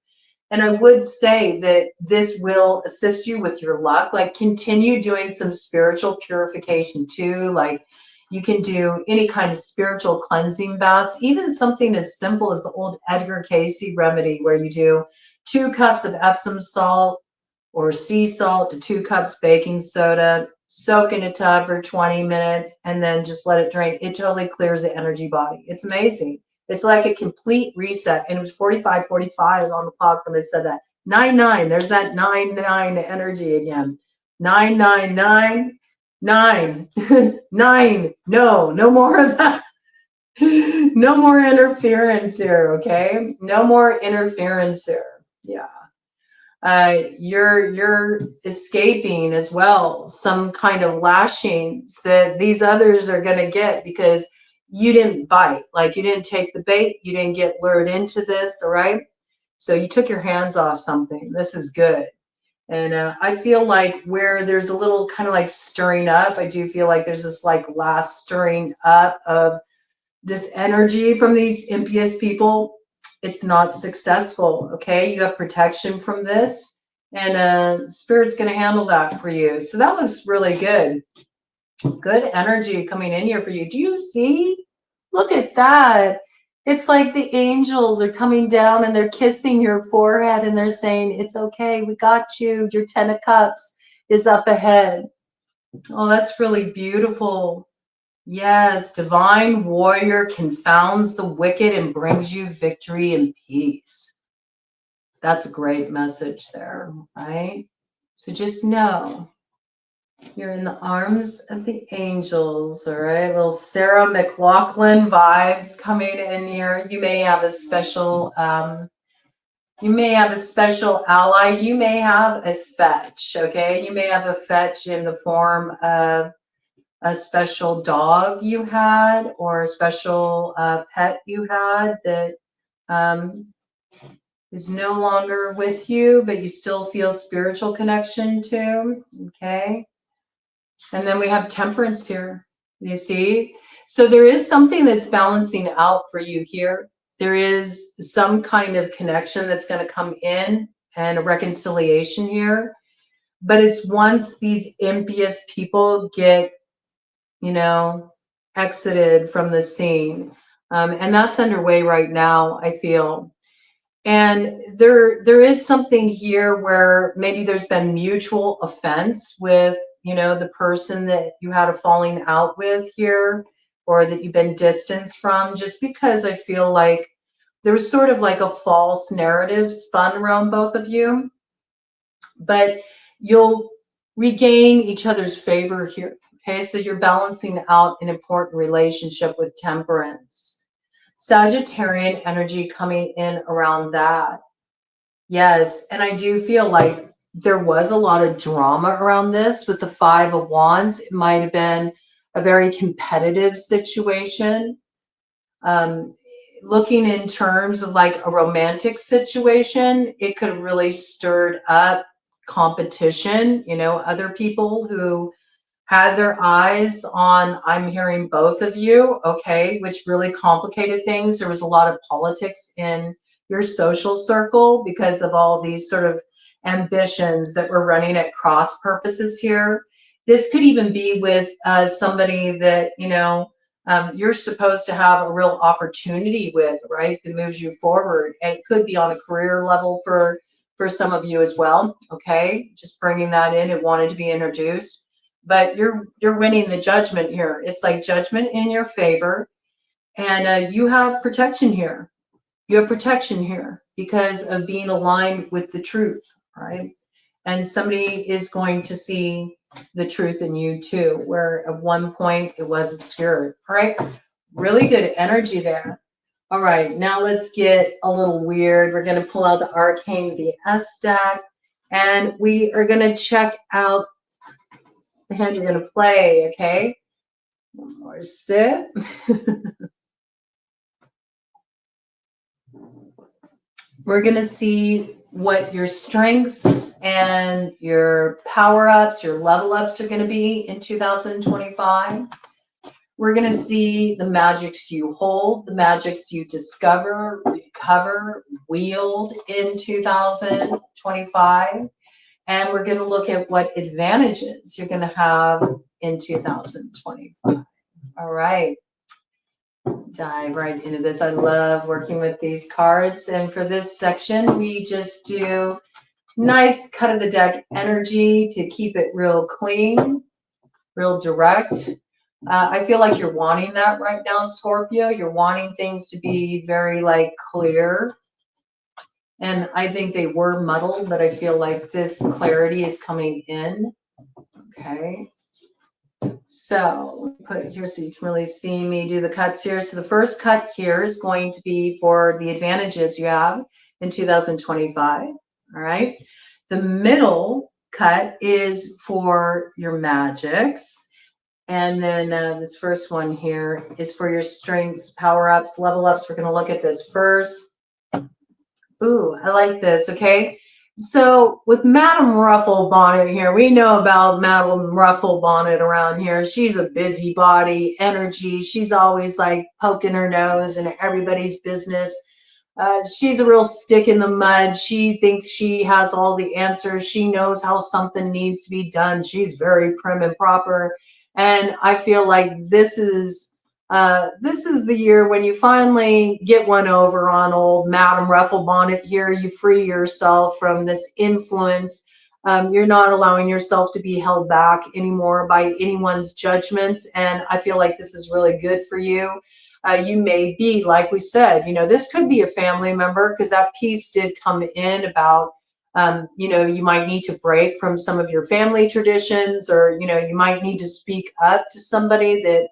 And I would say that this will assist you with your luck. Like continue doing some spiritual purification too. Like you can do any kind of spiritual cleansing baths, even something as simple as the old Edgar Cayce remedy where you do 2 cups of Epsom salt or sea salt to 2 cups baking soda, soak in a tub for 20 minutes, and then just let it drain. It totally clears the energy body. It's amazing. It's like a complete reset. And it was 45:45 on the clock when I said that. 9-9. There's that 9-9 energy again. 9-9-9. 9. 9. No more of that. No more interference here, okay? No more interference here. Yeah. You're escaping as well some kind of lashings that these others are going to get because you didn't bite, like you didn't take the bait, you didn't get lured into this, all right? So you took your hands off something. This is good. And I feel like where there's a little kind of like stirring up, I do feel like there's this like last stirring up of this energy from these impious people. It's not successful. Okay, you have protection from this, and spirit's going to handle that for you. So that looks really good. Good energy coming in here for you. Do you see? Look at that. It's like the angels are coming down and they're kissing your forehead and they're saying, it's okay, we got you. Your 10 of cups is up ahead. Oh, that's really beautiful. Yes, divine warrior confounds the wicked and brings you victory and peace. That's a great message there, right? So just know you're in the arms of the angels, all right? Little Sarah McLachlan vibes coming in here. You may have a special ally. You may have a fetch, okay? You may have a fetch in the form of a special dog you had or a special pet you had that is no longer with you, but you still feel spiritual connection to, okay? And then we have temperance here, you see? So there is something that's balancing out for you here. There is some kind of connection that's going to come in and a reconciliation here. But it's once these impious people get exited from the scene. And that's underway right now, I feel. And there is something here where maybe there's been mutual offense with, the person that you had a falling out with here, or that you've been distanced from, just because I feel like there was sort of like a false narrative spun around both of you. But you'll regain each other's favor here. Okay, so you're balancing out an important relationship with temperance. Sagittarian energy coming in around that. Yes, and I do feel like there was a lot of drama around this with the 5 of Wands. It might have been a very competitive situation. Looking in terms of like a romantic situation, it could have really stirred up competition, other people who had their eyes on, I'm hearing both of you, okay, which really complicated things. There was a lot of politics in your social circle because of all these sort of ambitions that were running at cross purposes here. This could even be with somebody that, you're supposed to have a real opportunity with, right, that moves you forward. And it could be on a career level for some of you as well, okay? Just bringing that in. It wanted to be introduced. But you're winning the judgment here. It's like judgment in your favor. And you have protection here. You have protection here because of being aligned with the truth, right? And somebody is going to see the truth in you too, where at one point it was obscured. All right. Really good energy there. All right. Now let's get a little weird. We're going to pull out the Arcane VS deck, and we are going to check out the hand you're going to play. Okay. One more sip. We're going to see what your strengths and your power-ups, your level-ups are going to be in 2025. We're going to see the magics you hold, the magics you discover, recover, wield in 2025. And we're going to look at what advantages you're going to have in 2025. All right. Dive right into this. I love working with these cards. And for this section, we just do nice cut of the deck energy to keep it real clean, real direct. I feel like you're wanting that right now, Scorpio. You're wanting things to be very like clear. And I think they were muddled, but I feel like this clarity is coming in. Okay. So put it here so you can really see me do the cuts here. So the first cut here is going to be for the advantages you have in 2025. All right. The middle cut is for your magics. And then this first one here is for your strengths, power-ups, level-ups. We're going to look at this first. Ooh, I like this. Okay. So with Madame Rufflebonnet here, we know about Madame Rufflebonnet around here. She's a busybody energy. She's always like poking her nose in everybody's business. She's a real stick in the mud. She thinks she has all the answers. She knows how something needs to be done. She's very prim and proper. And I feel like this is the year when you finally get one over on old Madame Rufflebonnet here. You free yourself from this influence. You're not allowing yourself to be held back anymore by anyone's judgments. And I feel like this is really good for you. You may be, like we said, this could be a family member, because that piece did come in about, you might need to break from some of your family traditions, or, you might need to speak up to somebody that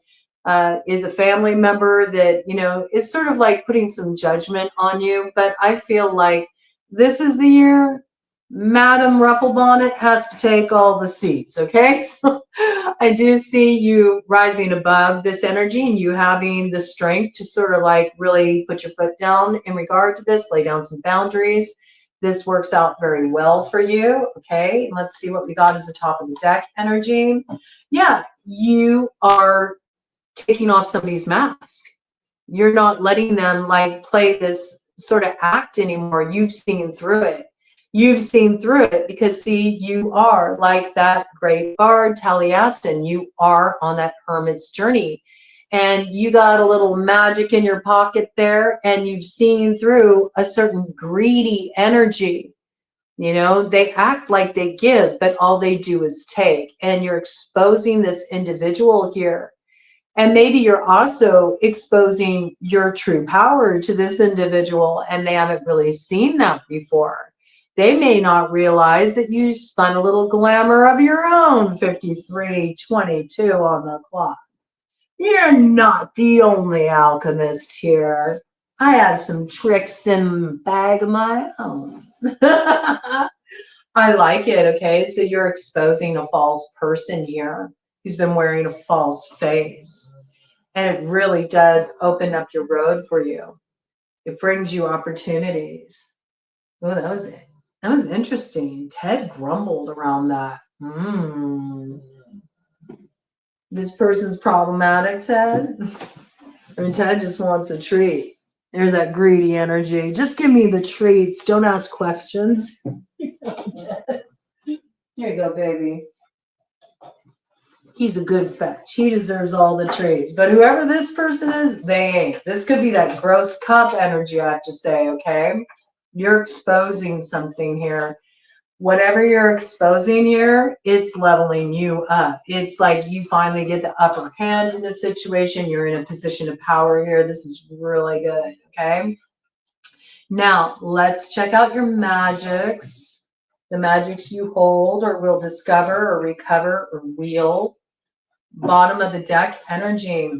is a family member that, is sort of like putting some judgment on you. But I feel like this is the year Madame Rufflebonnet has to take all the seats, okay? So I do see you rising above this energy and you having the strength to sort of like really put your foot down in regard to this, lay down some boundaries. This works out very well for you, okay? Let's see what we got as the top of the deck energy. Yeah, you are taking off somebody's mask. You're not letting them like play this sort of act anymore. You've seen through it. You've seen through it because, see, you are like that great bard, Taliesin. You are on that hermit's journey. And you got a little magic in your pocket there, and you've seen through a certain greedy energy. They act like they give, but all they do is take. And you're exposing this individual here. And maybe you're also exposing your true power to this individual, and they haven't really seen that before. They may not realize that you spun a little glamour of your own, 53:22 on the clock. You're not the only alchemist here. I have some tricks in the bag of my own. I like it, okay? So you're exposing a false person here who's been wearing a false face. And it really does open up your road for you. It brings you opportunities. Oh, that was it. That was interesting. Ted grumbled around that. This person's problematic, Ted. I mean, Ted just wants a treat. There's that greedy energy. Just give me the treats. Don't ask questions. Here you go, baby. He's a good fetch. He deserves all the treats. But whoever this person is, they ain't. This could be that gross cup energy, I have to say, okay? You're exposing something here. Whatever you're exposing here, it's leveling you up. It's like you finally get the upper hand in the situation. You're in a position of power here. This is really good, okay? Now, let's check out your magics. the magics you hold or will discover or recover or wield. Bottom of the deck energy.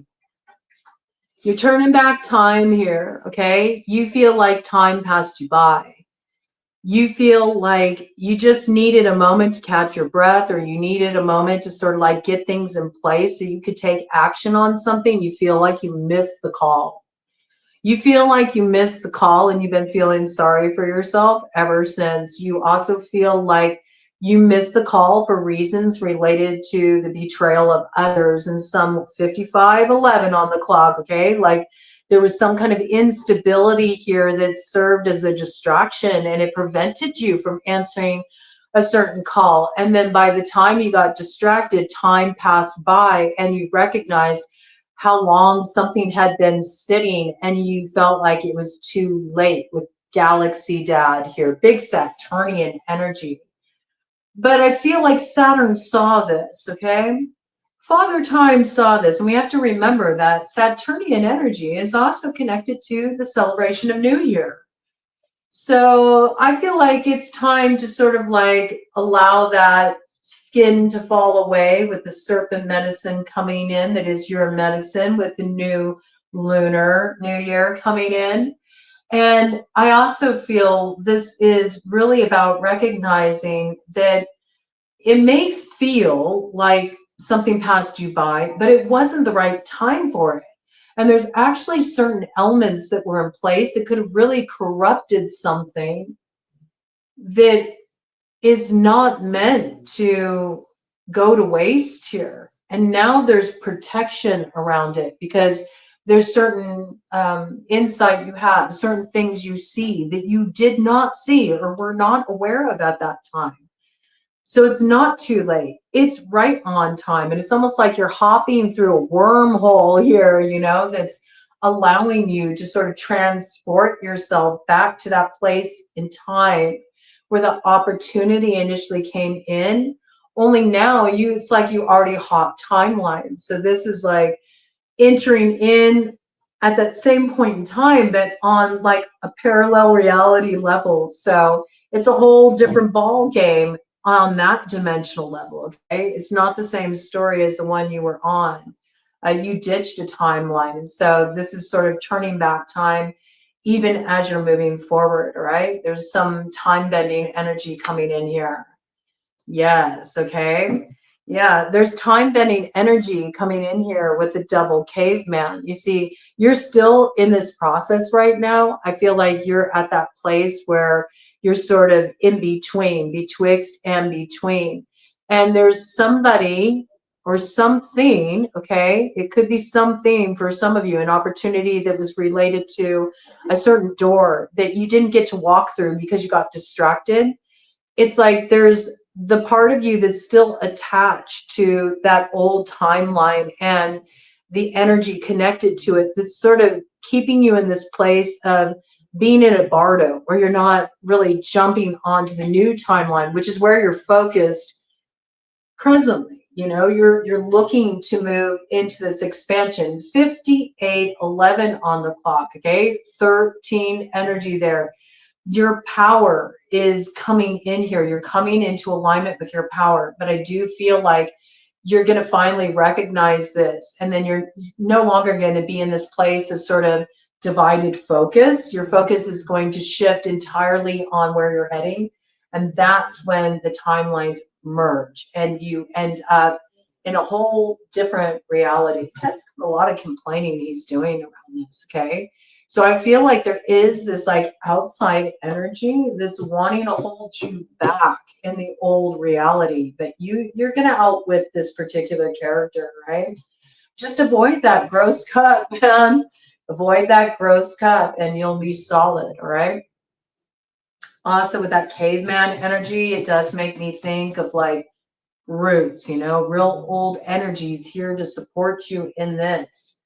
You're turning back time here, okay? You feel like time passed you by. You feel like you just needed a moment to catch your breath, or you needed a moment to sort of like get things in place so you could take action on something. You feel like you missed the call. You feel like you missed the call and you've been feeling sorry for yourself ever since. You also feel like you missed the call for reasons related to the betrayal of others and some 55:11 on the clock, okay? Like there was some kind of instability here that served as a distraction and it prevented you from answering a certain call. And then by the time you got distracted, time passed by and you recognized how long something had been sitting and you felt like it was too late with Galaxy Dad here, big Saturnian energy. But I feel like Saturn saw this, okay? Father Time saw this, and we have to remember that Saturnian energy is also connected to the celebration of New Year. So I feel like it's time to sort of like allow that skin to fall away with the serpent medicine coming in. That is your medicine with the new lunar new year coming in. And I also feel this is really about recognizing that it may feel like something passed you by, but it wasn't the right time for it. And there's actually certain elements that were in place that could have really corrupted something that is not meant to go to waste here. And now there's protection around it because there's certain insight you have, certain things you see that you did not see or were not aware of at that time. So it's not too late. It's right on time. And it's almost like you're hopping through a wormhole here, you know, that's allowing you to sort of transport yourself back to that place in time where the opportunity initially came in. Only now it's like you already hopped timelines. So this is like entering in at that same point in time, but on like a parallel reality level. So it's a whole different ball game on that dimensional level. Okay, it's not the same story as the one you were on. You ditched a timeline, and so this is sort of turning back time, even as you're moving forward. All right, there's some time bending energy coming in here. Yes, okay. Yeah, there's time bending energy coming in here with the double caveman. You see, you're still in this process right now. I feel like you're at that place where you're sort of in between, betwixt and between. And there's somebody or something, okay? It could be something for some of you, an opportunity that was related to a certain door that you didn't get to walk through because you got distracted. It's like there's the part of you that's still attached to that old timeline and the energy connected to it that's sort of keeping you in this place of being in a bardo where you're not really jumping onto the new timeline, which is where you're focused presently. You know, you're looking to move into this expansion. 58:11 on the clock, okay? 13 energy there. Your power is coming in here. You're coming into alignment with your power. But I do feel like you're going to finally recognize this. And then you're no longer going to be in this place of sort of divided focus. Your focus is going to shift entirely on where you're heading. And that's when the timelines merge and you end up in a whole different reality. Ted's got a lot of complaining he's doing around this, okay? So I feel like there is this like outside energy that's wanting to hold you back in the old reality, but you're going to outwit this particular character, right? Just avoid that gross cup, man. Avoid that gross cup and you'll be solid, all right? Also with that caveman energy, it does make me think of like roots, you know, real old energies here to support you in this.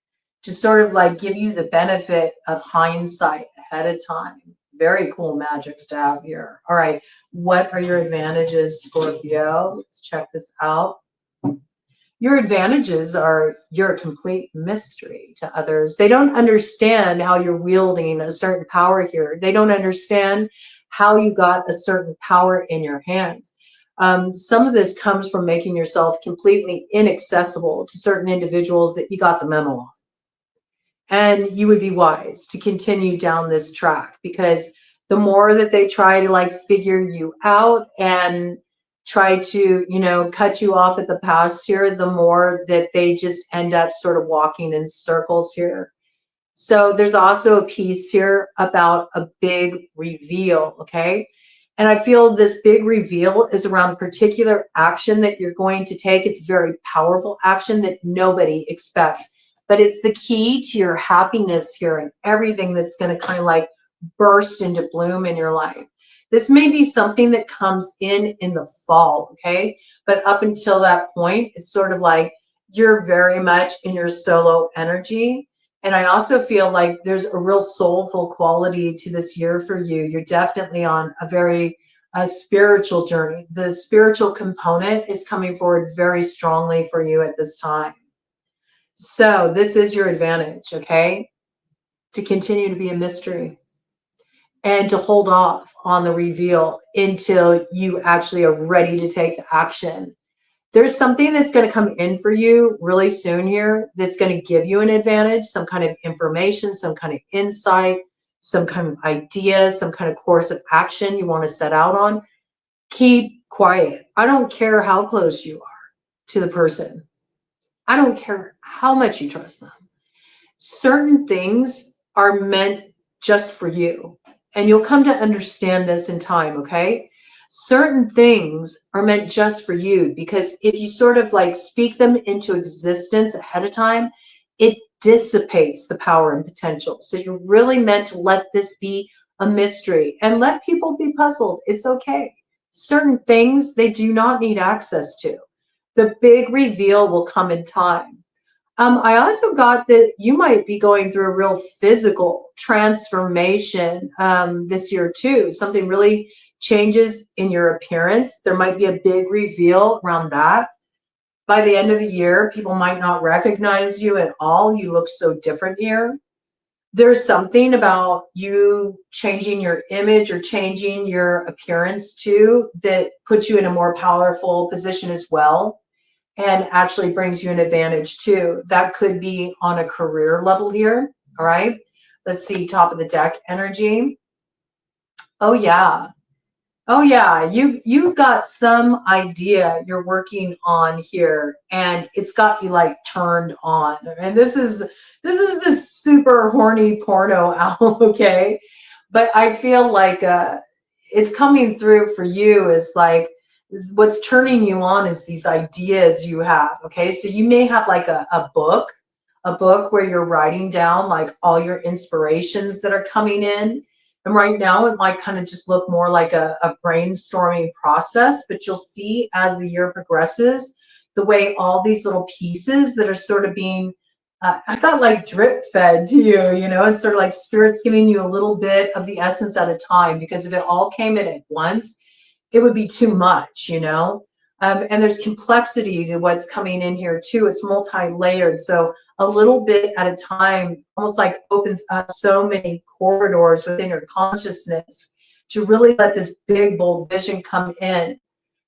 To sort of like give you the benefit of hindsight ahead of time. Very cool magics to have here. All right, what are your advantages, Scorpio? Let's check this out. Your advantages are you're a complete mystery to others. They don't understand how you're wielding a certain power here. They don't understand how you got a certain power in your hands. Some of this comes from making yourself completely inaccessible to certain individuals that you got the memo on. And you would be wise to continue down this track, because the more that they try to like figure you out and try to, you know, cut you off at the pass here, the more that they just end up sort of walking in circles here. So there's also a piece here about a big reveal, okay? And I feel this big reveal is around particular action that you're going to take. It's very powerful action that nobody expects, but it's the key to your happiness here and everything that's going to kind of like burst into bloom in your life. This may be something that comes in the fall, okay? But up until that point, it's sort of like you're very much in your solo energy. And I also feel like there's a real soulful quality to this year for you. You're definitely on a very spiritual journey. The spiritual component is coming forward very strongly for you at this time. So this is your advantage, okay? To continue to be a mystery and to hold off on the reveal until you actually are ready to take the action. There's something that's going to come in for you really soon here that's going to give you an advantage, some kind of information, some kind of insight, some kind of idea, some kind of course of action you want to set out on. Keep quiet. I don't care how close you are to the person. I don't care how much you trust them. Certain things are meant just for you, and you'll come to understand this in time, okay? Certain things are meant just for you, because if you sort of like speak them into existence ahead of time, it dissipates the power and potential. So you're really meant to let this be a mystery and let people be puzzled. It's okay. Certain things they do not need access to. The big reveal will come in time. I also got that you might be going through a real physical transformation this year too. Something really changes in your appearance. There might be a big reveal around that. By the end of the year, people might not recognize you at all. You look so different here. There's something about you changing your image or changing your appearance too that puts you in a more powerful position as well, and actually brings you an advantage too. That could be on a career level here. All right. Let's see, top of the deck energy. Oh yeah. Oh yeah, you got some idea you're working on here, and it's got you like turned on. And this super horny porno owl, okay? But I feel like it's coming through for you is like what's turning you on is these ideas you have, okay? So you may have like a book where you're writing down like all your inspirations that are coming in. And right now, it might kind of just look more like a brainstorming process, but you'll see as the year progresses, the way all these little pieces that are sort of being, I got like drip fed to you, you know, it's sort of like spirit's giving you a little bit of the essence at a time, because if it all came in at once, it would be too much, you know? And there's complexity to what's coming in here too. It's multi-layered. So a little bit at a time almost like opens up so many corridors within your consciousness to really let this big, bold vision come in.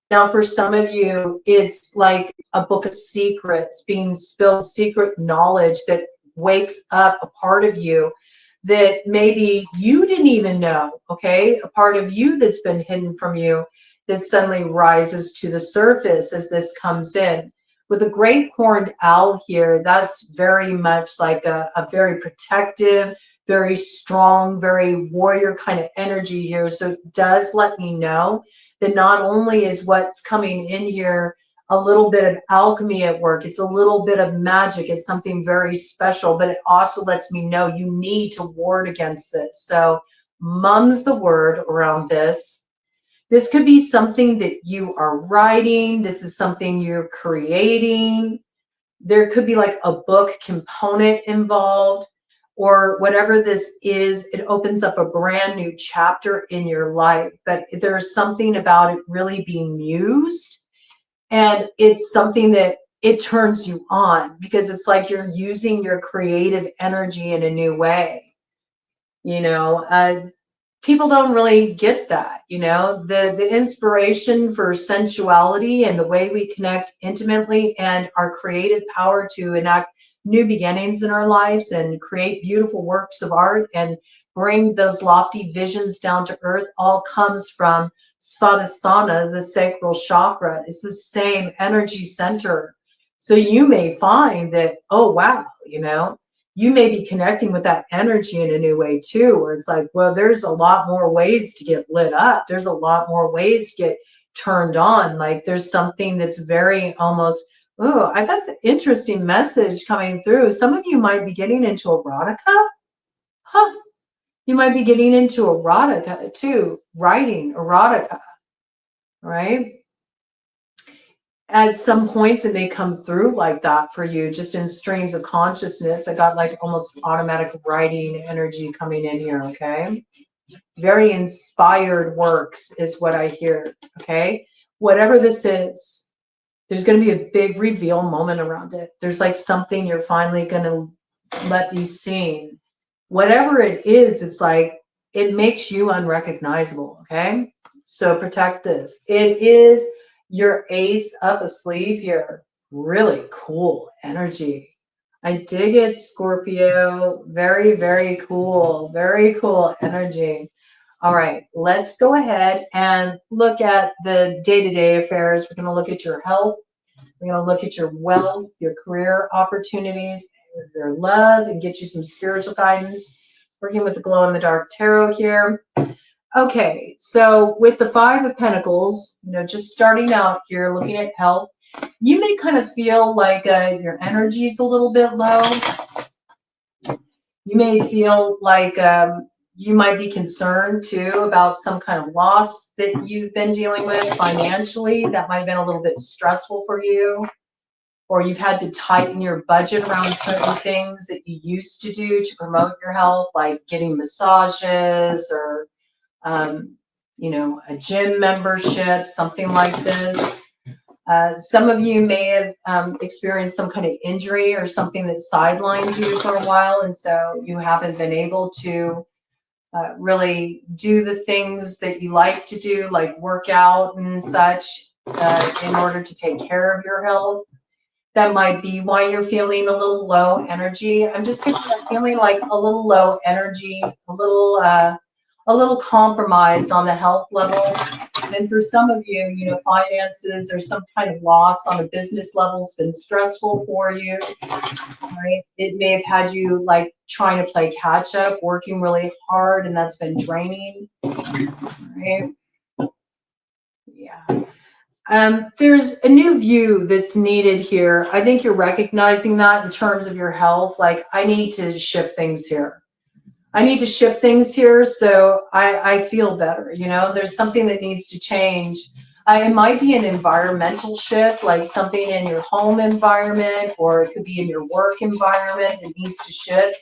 Now, for some of you, it's like a book of secrets being spilled, secret knowledge that wakes up a part of you that maybe you didn't even know, okay? A part of you that's been hidden from you that suddenly rises to the surface as this comes in. With a great horned owl here, that's very much like a very protective, very strong, very warrior kind of energy here. So it does let me know that not only is what's coming in here a little bit of alchemy at work, it's a little bit of magic, it's something very special, but it also lets me know you need to ward against this. So mum's the word around this. This could be something that you are writing. This is something you're creating. There could be like a book component involved, or whatever this is, it opens up a brand new chapter in your life. But there's something about it really being used, and it's something that it turns you on, because it's like you're using your creative energy in a new way. You know, people don't really get that, you know, the inspiration for sensuality and the way we connect intimately and our creative power to enact new beginnings in our lives and create beautiful works of art and bring those lofty visions down to earth all comes from Svadhisthana, the sacral chakra. It's the same energy center. So you may find that, oh wow, you know, you may be connecting with that energy in a new way too, where it's like, well, there's a lot more ways to get lit up. There's a lot more ways to get turned on. Like there's something that's very almost, oh, that's an interesting message coming through. Some of you might be getting into erotica. Huh. You might be getting into erotica too, writing erotica, right? At some points it may come through like that for you, just in streams of consciousness. I got like almost automatic writing energy coming in here, okay? Very inspired works is what I hear, okay? Whatever this is, there's going to be a big reveal moment around it. There's like something you're finally going to let be seen. Whatever it is, it's like it makes you unrecognizable, okay? So protect this. It is your ace up a sleeve here. Really cool energy. I dig it, Scorpio. Very, very cool. Very cool energy. All right, let's go ahead and look at the day-to-day affairs. We're going to look at your health. We're going to look at your wealth, your career opportunities, your love, and get you some spiritual guidance. Working with the glow in the dark tarot here. Okay, so with the Five of Pentacles, you know, just starting out here, looking at health, you may kind of feel like your energy is a little bit low. You may feel like you might be concerned too about some kind of loss that you've been dealing with financially. That might have been a little bit stressful for you, or you've had to tighten your budget around certain things that you used to do to promote your health, like getting massages or you know, a gym membership, something like this. Some of you may have experienced some kind of injury or something that sidelined you for a while, and so you haven't been able to really do the things that you like to do, like work out and such, in order to take care of your health. That might be why you're feeling a little low energy. I'm just feeling like a little low energy, a little compromised on the health level. And for some of you, you know, finances or some kind of loss on a business level has been stressful for you, right? It may have had you like trying to play catch up, working really hard, and that's been draining, right? Yeah. There's a new view that's needed here. I think you're recognizing that in terms of your health. Like, I need to shift things here. I need to shift things here so I feel better. You know, there's something that needs to change. It might be an environmental shift, like something in your home environment, or it could be in your work environment that needs to shift.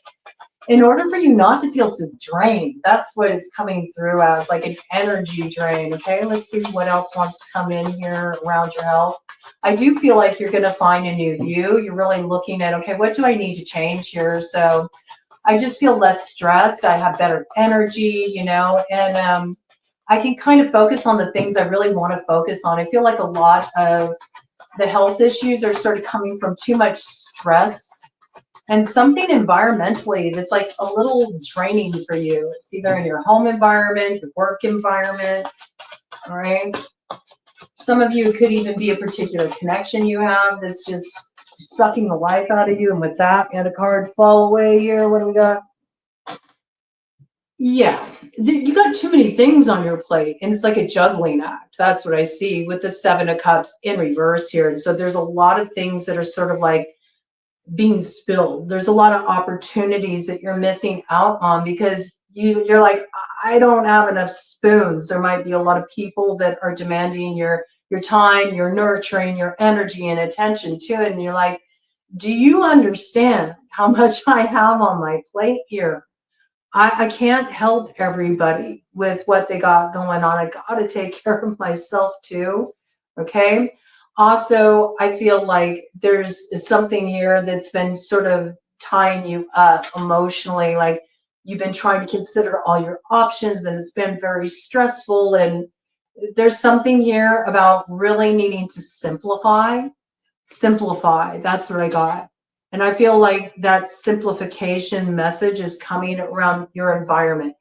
In order for you not to feel so drained, that's what it's coming through as, like an energy drain. Okay, let's see what else wants to come in here around your health. I do feel like you're going to find a new view. You're really looking at, okay, what do I need to change here? So I just feel less stressed. I have better energy, you know, and I can kind of focus on the things I really want to focus on. I feel like a lot of the health issues are sort of coming from too much stress and something environmentally that's like a little draining for you. It's either in your home environment, your work environment, all right? Some of you, it could even be a particular connection you have that's just sucking the life out of you. And with that, and a card fall away here. What do we got? Yeah, you got too many things on your plate, and it's like a juggling act. That's what I see with the Seven of Cups in reverse here. And so there's a lot of things that are sort of like being spilled. There's a lot of opportunities that you're missing out on because you're like, I don't have enough spoons. There might be a lot of people that are demanding your time, your nurturing, your energy and attention too. And you're like, do you understand how much I have on my plate here? I can't help everybody with what they got going on. I got to take care of myself too. Okay. Also, I feel like there's something here that's been sort of tying you up emotionally. Like you've been trying to consider all your options and it's been very stressful. And there's something here about really needing to simplify. Simplify. That's what I got. And I feel like that simplification message is coming around your environment.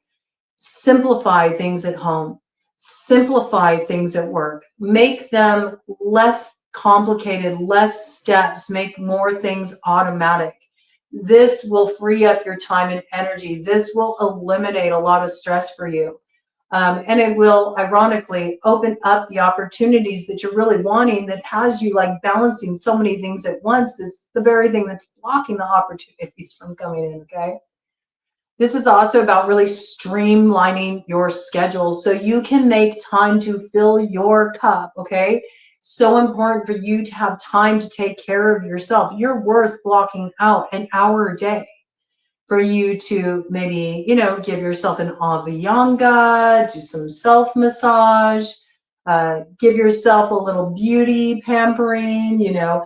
Simplify things at home. Simplify things at work. Make them less complicated, less steps, make more things automatic. This will free up your time and energy. This will eliminate a lot of stress for you. And it will, ironically, open up the opportunities that you're really wanting that has you like balancing so many things at once. Is the very thing that's blocking the opportunities from coming in, okay? This is also about really streamlining your schedule so you can make time to fill your cup, okay? So important for you to have time to take care of yourself. You're worth blocking out an hour a day for you to maybe, you know, give yourself an Abhyanga, do some self-massage, give yourself a little beauty pampering, you know,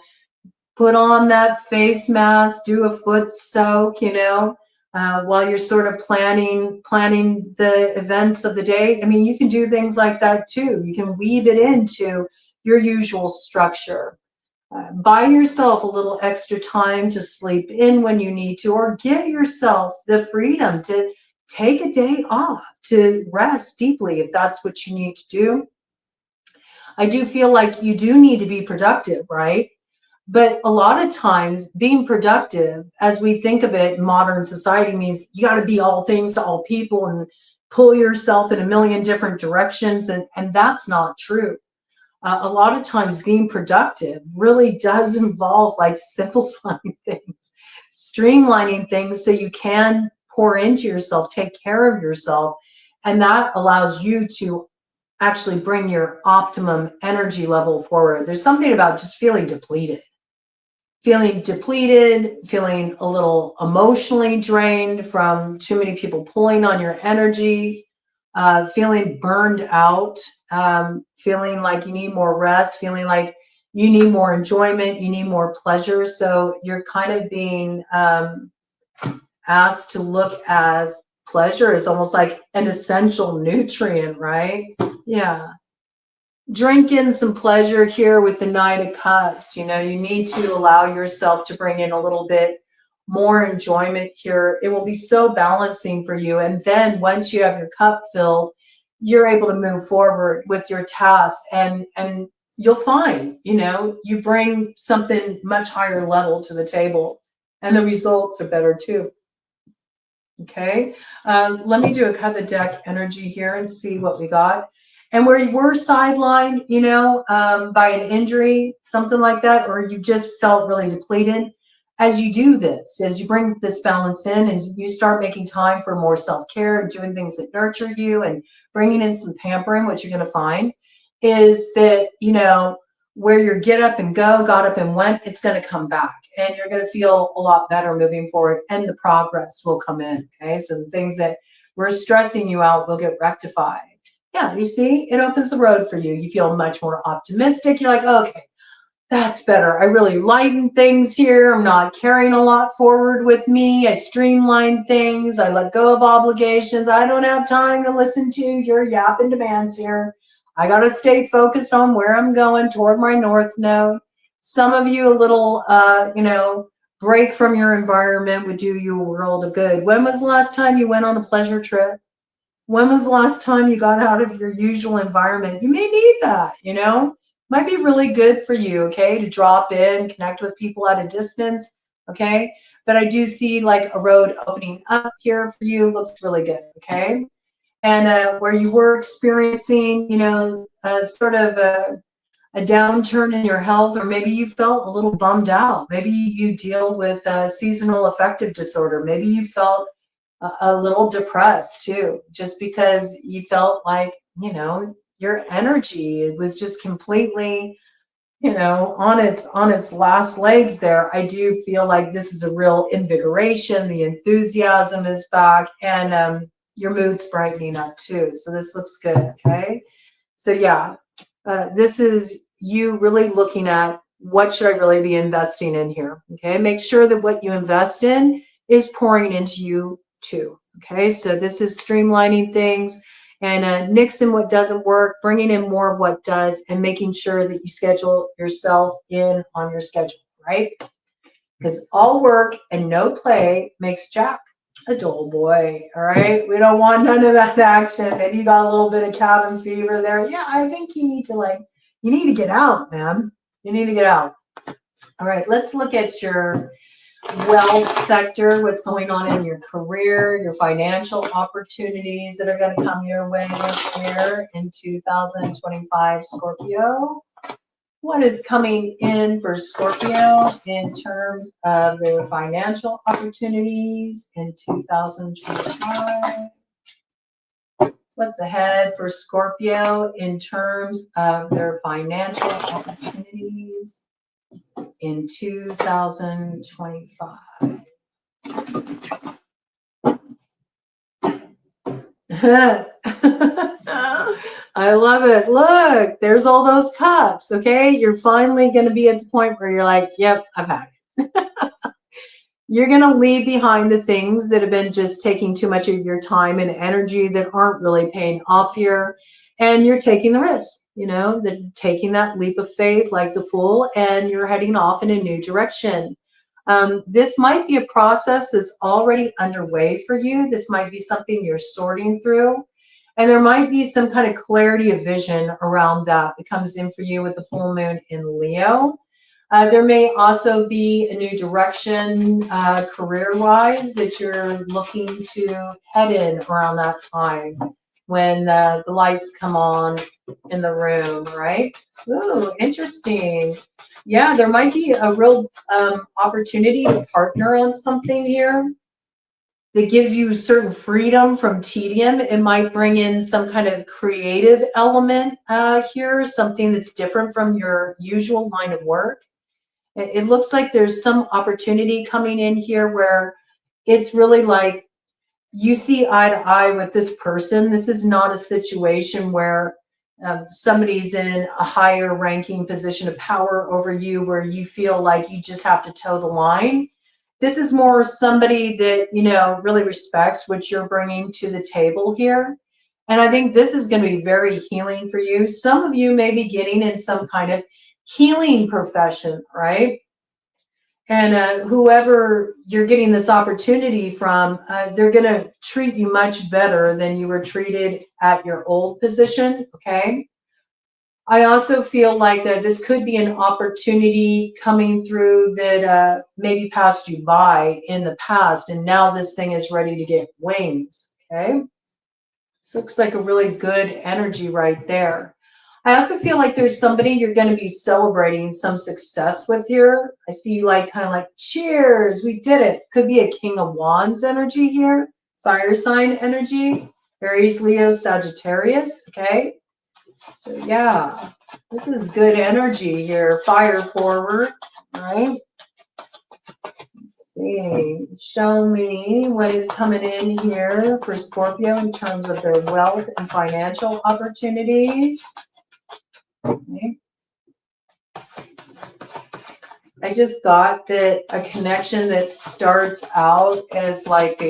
put on that face mask, do a foot soak, you know, while you're sort of planning the events of the day. I mean, you can do things like that too. You can weave it into your usual structure. Buy yourself a little extra time to sleep in when you need to, or give yourself the freedom to take a day off, to rest deeply if that's what you need to do. I do feel like you do need to be productive, right? But a lot of times being productive, as we think of it in modern society, means you got to be all things to all people and pull yourself in a million different directions. And that's not true. A lot of times being productive really does involve like simplifying things, streamlining things so you can pour into yourself, take care of yourself. And that allows you to actually bring your optimum energy level forward. There's something about just feeling depleted, feeling a little emotionally drained from too many people pulling on your energy, feeling burned out, feeling like you need more rest, feeling like you need more enjoyment, you need more pleasure. So you're kind of being asked to look at pleasure as almost like an essential nutrient, right? Yeah. Drink in some pleasure here with the Knight of Cups. You know, you need to allow yourself to bring in a little bit more enjoyment here. It will be so balancing for you. And then once you have your cup filled, you're able to move forward with your task, and you'll find, you know, you bring something much higher level to the table and the results are better too. Okay, let me do a cut of deck energy here and see what we got. And where you were sidelined, you know, by an injury, something like that, or you just felt really depleted, as you do this, as you bring this balance in and you start making time for more self-care and doing things that nurture you and bringing in some pampering, what you're going to find is that, you know, where your get up and go, got up and went, it's going to come back. And you're going to feel a lot better moving forward, and the progress will come in. Okay, so the things that were stressing you out will get rectified. Yeah, you see, it opens the road for you. You feel much more optimistic. You're like, okay, that's better. I really lighten things here. I'm not carrying a lot forward with me. I streamline things. I let go of obligations. I don't have time to listen to your yapping demands here. I got to stay focused on where I'm going toward my north node. Some of you, a little, you know, break from your environment would do you a world of good. When was the last time you went on a pleasure trip? When was the last time you got out of your usual environment? You may need that, you know, might be really good for you, okay, to drop in, connect with people at a distance, okay? But I do see like a road opening up here for you. Looks really good, okay? And where you were experiencing, you know, sort of a downturn in your health, or maybe you felt a little bummed out. Maybe you deal with seasonal affective disorder. Maybe you felt a little depressed too, just because you felt like, you know, your energy, it was just completely, you know, on its last legs there. I do feel like this is a real invigoration. The enthusiasm is back, and your mood's brightening up too. So this looks good, okay? So yeah, this is you really looking at what should I really be investing in here, okay? Make sure that what you invest in is pouring into you too. Okay, so this is streamlining things and nixing what doesn't work, bringing in more of what does, and making sure that you schedule yourself in on your schedule, right? Because all work and no play makes Jack a dull boy. All right, we don't want none of that action. Maybe you got a little bit of cabin fever there. Yeah, I think you need to get out, man. You need to get out. All right, let's look at your wealth sector, what's going on in your career, your financial opportunities that are going to come your way this year in 2025, Scorpio. What is coming in for Scorpio in terms of their financial opportunities in 2025? What's ahead for Scorpio in terms of their financial opportunities in 2025? I love it. Look, there's all those cups. Okay. You're finally going to be at the point where you're like, yep, I've had it. You're going to leave behind the things that have been just taking too much of your time and energy that aren't really paying off here. And you're taking the risk, taking that leap of faith like the fool, and you're heading off in a new direction. This might be a process that's already underway for you. This might be something you're sorting through. And there might be some kind of clarity of vision around that comes in for you with the full moon in Leo. There may also be a new direction career-wise that you're looking to head in around that time when the lights come on in the room, right? Ooh, interesting. Yeah, there might be a real opportunity to partner on something here that gives you certain freedom from tedium. It might bring in some kind of creative element here, something that's different from your usual line of work. It looks like there's some opportunity coming in here where it's really like you see eye to eye with this person. This is not a situation where somebody's in a higher ranking position of power over you where you feel like you just have to toe the line. This is more somebody that, really respects what you're bringing to the table here. And I think this is going to be very healing for you. Some of you may be getting in some kind of healing profession, right? And whoever you're getting this opportunity from, they're going to treat you much better than you were treated at your old position, okay? I also feel like this could be an opportunity coming through that maybe passed you by in the past, and now this thing is ready to get wings, okay? This looks like a really good energy right there. I also feel like there's somebody you're going to be celebrating some success with here. I see you kind of like, cheers, we did it. Could be a King of Wands energy here, fire sign energy, Aries, Leo, Sagittarius, okay? So yeah, this is good energy here, fire forward, right? Let's see, show me what is coming in here for Scorpio in terms of their wealth and financial opportunities. Okay. I just got that a connection that starts out as like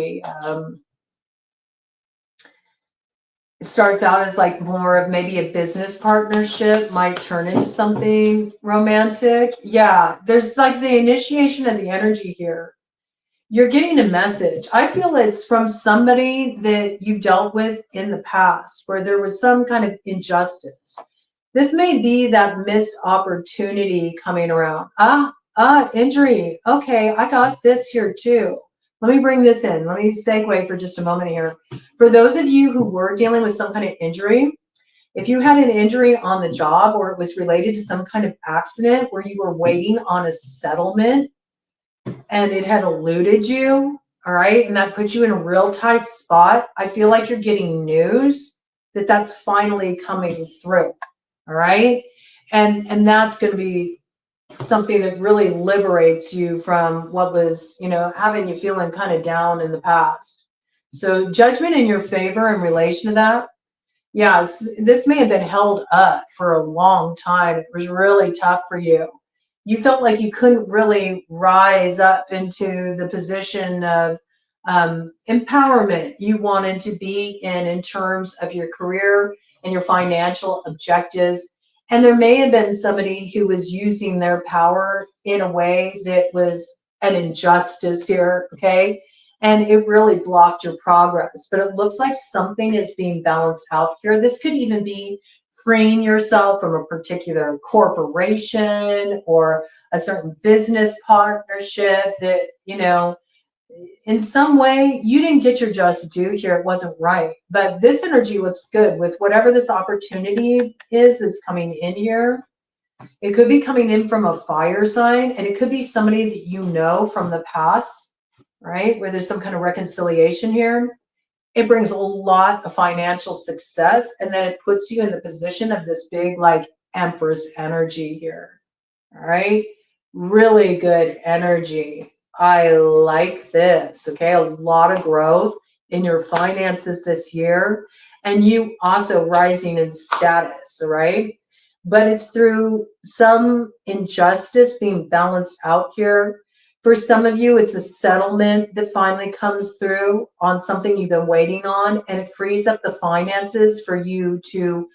more of maybe a business partnership might turn into something romantic. Yeah, there's like the initiation of the energy here. You're getting a message. I feel it's from somebody that you dealt with in the past where there was some kind of injustice. This may be that missed opportunity coming around. Injury. Okay, I got this here too. Let me bring this in. Let me segue for just a moment here. For those of you who were dealing with some kind of injury, if you had an injury on the job or it was related to some kind of accident where you were waiting on a settlement and it had eluded you, all right, and that put you in a real tight spot, I feel like you're getting news that that's finally coming through. All right. And that's going to be something that really liberates you from what was, having you feeling kind of down in the past. So judgment in your favor in relation to that. Yes, this may have been held up for a long time. It was really tough for you. You felt like you couldn't really rise up into the position of empowerment you wanted to be in terms of your career and your financial objectives. And there may have been somebody who was using their power in a way that was an injustice here, okay? And it really blocked your progress. But it looks like something is being balanced out here. This could even be freeing yourself from a particular corporation or a certain business partnership that, you know, in some way you didn't get your just due here. It wasn't right. But this energy looks good with whatever this opportunity is that's coming in here. It could be coming in from a fire sign, and it could be somebody that you know from the past, right? Where there's some kind of reconciliation here. It brings a lot of financial success, and then it puts you in the position of this big, like, Empress energy here. All right. Really good energy. I like this. Okay. A lot of growth in your finances this year, and you also rising in status. All right. But it's through some injustice being balanced out here. For some of you, it's a settlement that finally comes through on something you've been waiting on, and it frees up the finances for you to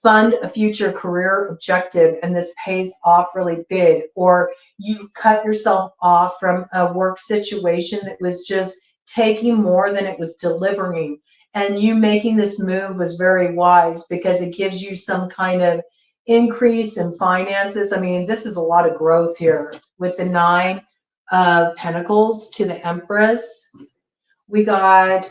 fund a future career objective, and this pays off really big. Or you cut yourself off from a work situation that was just taking more than it was delivering, and you making this move was very wise because it gives you some kind of increase in finances. I mean, this is a lot of growth here with the 9 of Pentacles to the Empress. We got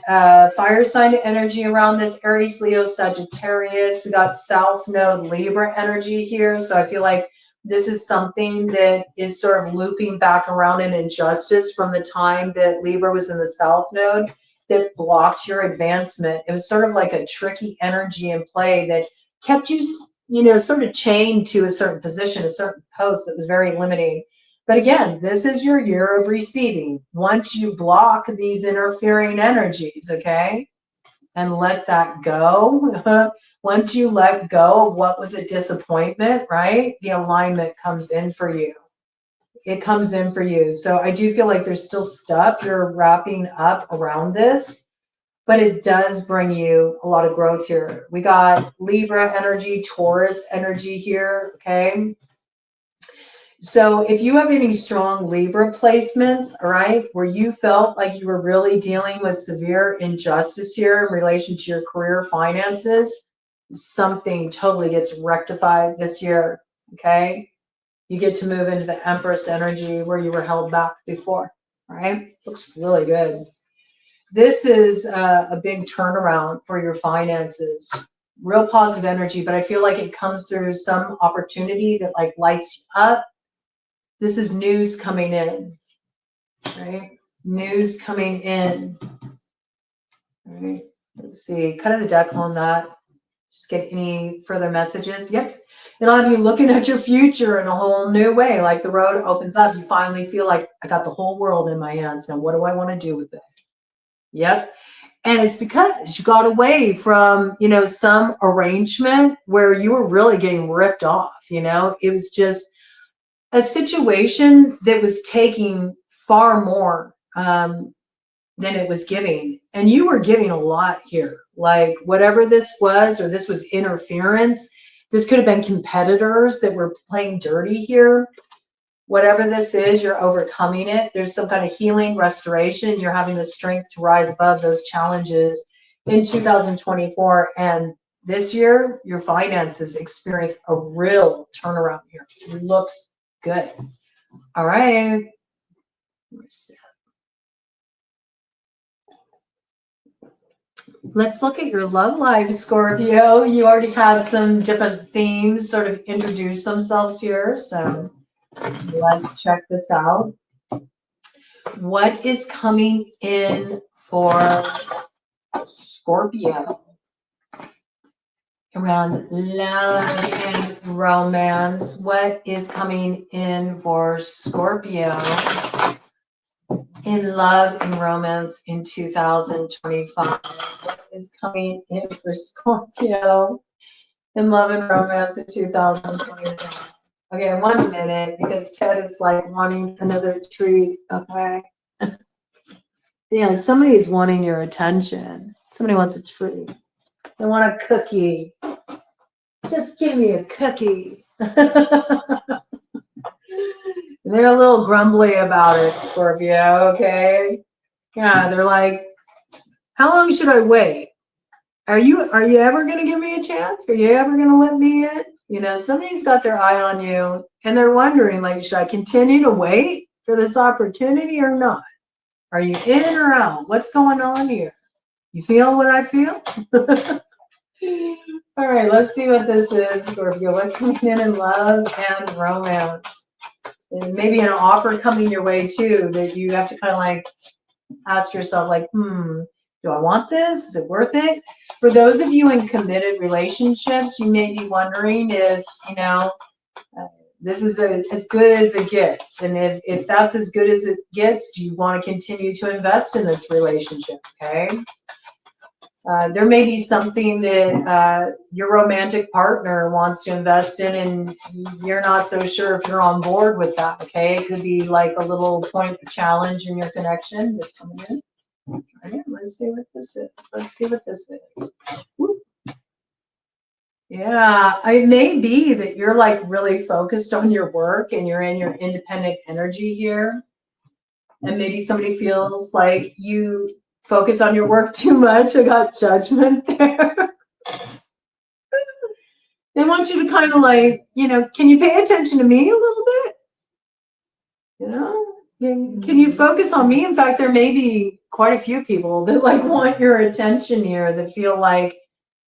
fire sign energy around this, Aries, Leo, Sagittarius. We got South Node Libra energy here. So I feel like this is something that is sort of looping back around in injustice from the time that Libra was in the South Node that blocked your advancement. It was sort of like a tricky energy in play that kept you, you know, sort of chained to a certain position, a certain post that was very limiting. But again, this is your year of receiving. Once you block these interfering energies, okay, and let that go, once you let go of what was a disappointment, right, the alignment comes in for you. It comes in for you. So I do feel like there's still stuff you're wrapping up around this, but it does bring you a lot of growth here. We got Libra energy, Taurus energy here, okay? So if you have any strong Libra placements, all right, where you felt like you were really dealing with severe injustice here in relation to your career finances, something totally gets rectified this year, okay? You get to move into the Empress energy where you were held back before, all right? Looks really good. This is a big turnaround for your finances. Real positive energy, but I feel like it comes through some opportunity that like lights you up. This is news coming in, right? News coming in. All right, let's see. Cut of the deck on that. Just get any further messages. Yep. It'll have you looking at your future in a whole new way. Like the road opens up. You finally feel like I got the whole world in my hands. Now, what do I want to do with it? Yep. And it's because you got away from, you know, some arrangement where you were really getting ripped off. You know, it was just a situation that was taking far more than it was giving. And you were giving a lot here. Like whatever this was, or this was interference, this could have been competitors that were playing dirty here. Whatever this is, you're overcoming it. There's some kind of healing, restoration. You're having the strength to rise above those challenges in 2024. And this year, your finances experience a real turnaround here. It looks good. All right. Let's look at your love life, Scorpio. You already have some different themes sort of introduce themselves here. So let's check this out. What is coming in for Scorpio around love and romance? What is coming in for Scorpio in love and romance in 2025? What is coming in for Scorpio in love and romance in 2025? Okay, 1 minute, because Ted is like wanting another treat. Okay. Yeah, somebody is wanting your attention. Somebody wants a treat. They want a cookie. Just give me a cookie. They're a little grumbly about it, Scorpio, okay? Yeah, they're like, how long should I wait? Are you ever going to give me a chance? Are you ever going to let me in? You know, somebody's got their eye on you and they're wondering, like, should I continue to wait for this opportunity or not? Are you in or out? What's going on here? You feel what I feel? All right, let's see what this is, Scorpio. What's coming in love and romance? And maybe an offer coming your way too that you have to kind of like ask yourself, like, do I want this? Is it worth it? For those of you in committed relationships, you may be wondering if, you know, this is as good as it gets. And if that's as good as it gets, do you want to continue to invest in this relationship? Okay. There may be something that your romantic partner wants to invest in and you're not so sure if you're on board with that, okay? It could be like a little point of challenge in your connection that's coming in. All right, let's see what this is. Let's see what this is. Woo. Yeah, it may be that you're like really focused on your work and you're in your independent energy here. And maybe somebody feels like you focus on your work too much. I got judgment there. They want you to kind of like, you know, can you pay attention to me a little bit? You know, can you focus on me? In fact, there may be quite a few people that like want your attention here that feel like,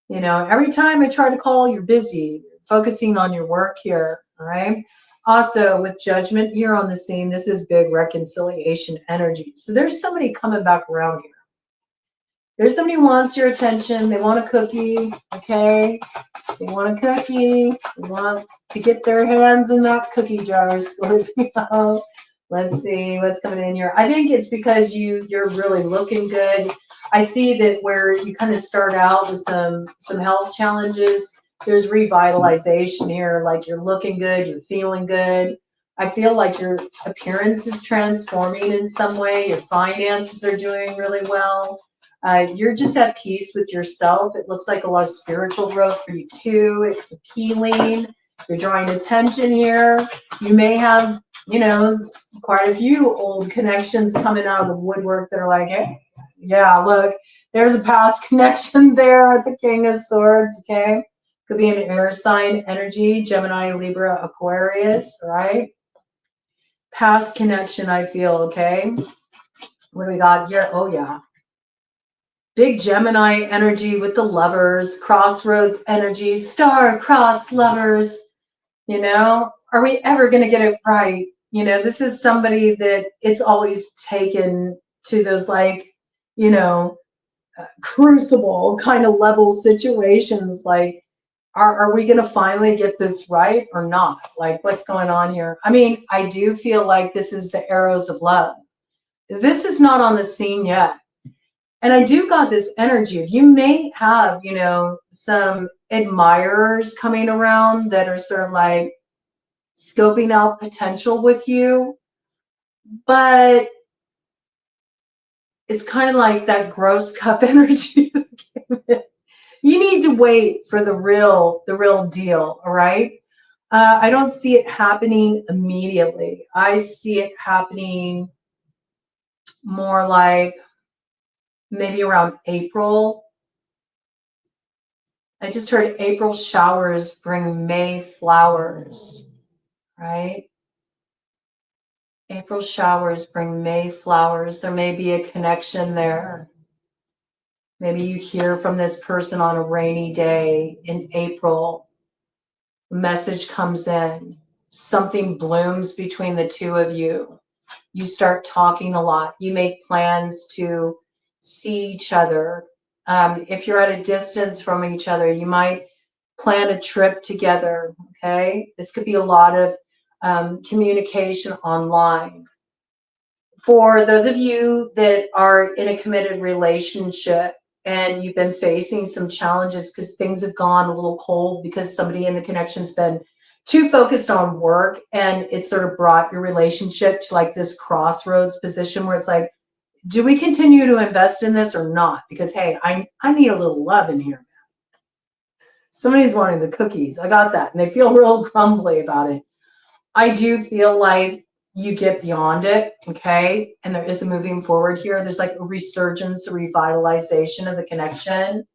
you know, every time I try to call, you're busy, focusing on your work here. All right. Also, with judgment here on the scene, this is big reconciliation energy. So there's somebody coming back around here. There's somebody who wants your attention. They want a cookie, okay? They want a cookie. They want to get their hands in that cookie jar, Scorpio. Let's see what's coming in here. I think it's because you're really looking good. I see that where you kind of start out with some health challenges, there's revitalization here. Like you're looking good, you're feeling good. I feel like your appearance is transforming in some way. Your finances are doing really well. You're just at peace with yourself. It looks like a lot of spiritual growth for you too. It's appealing. You're drawing attention here. You may have, you know, quite a few old connections coming out of the woodwork that are like, hey, yeah, look, there's a past connection there at the King of Swords, okay? Could be an air sign energy, Gemini, Libra, Aquarius, right? Past connection, I feel, okay? What do we got here? Oh, yeah. Big Gemini energy with the lovers, crossroads energy, star-crossed lovers. You know, are we ever going to get it right? You know, this is somebody that it's always taken to those like, you know, crucible kind of level situations. Like, are we going to finally get this right or not? Like, what's going on here? I mean, I do feel like this is the arrows of love. This is not on the scene yet. And I do got this energy. You may have, you know, some admirers coming around that are sort of like scoping out potential with you, but it's kind of like that gross cup energy. You need to wait for the real deal. All right. I don't see it happening immediately. I see it happening more like maybe around April. I just heard April showers bring May flowers, right? April showers bring May flowers. There may be a connection there. Maybe you hear from this person on a rainy day in April. A message comes in. Something blooms between the two of you. You start talking a lot. You make plans to see each other. If you're at a distance from each other, you might plan a trip together, okay? This could be a lot of communication online. For those of you that are in a committed relationship and you've been facing some challenges because things have gone a little cold because somebody in the connection's been too focused on work and it sort of brought your relationship to like this crossroads position where it's like, Do we continue to invest in this or not? Because, hey, I need a little love in here. Somebody's wanting the cookies. I got that. And they feel real grumbly about it. I do feel like you get beyond it, okay? And there is a moving forward here. There's like a resurgence, a revitalization of the connection,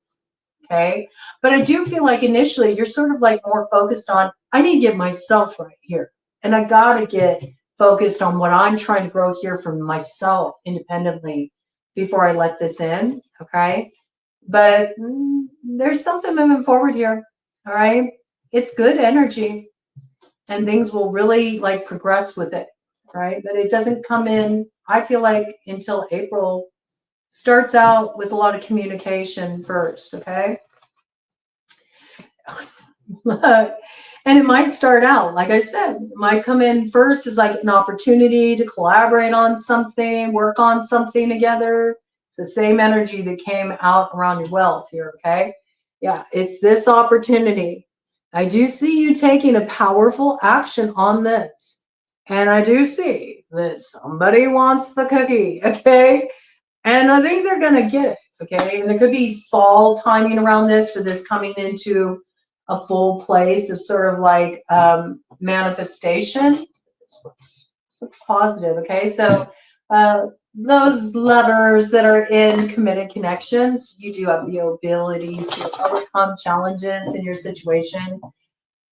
okay? But I do feel like initially you're sort of like more focused on, I need to get myself right here. And I got to get focused on what I'm trying to grow here for myself independently before I let this in, okay? But there's something moving forward here, all right? It's good energy and things will really like progress with it, right? But it doesn't come in, I feel like, until April. Starts out with a lot of communication first, okay? And it might start out, like I said, it might come in first as like an opportunity to collaborate on something, work on something together. It's the same energy that came out around your wealth here, okay? Yeah, it's this opportunity. I do see you taking a powerful action on this. And I do see that somebody wants the cookie, okay? And I think they're going to get it, okay? And there could be fall timing around this for this coming into a full place of sort of like manifestation. This looks positive, okay? So those lovers that are in committed connections, you do have the ability to overcome challenges in your situation.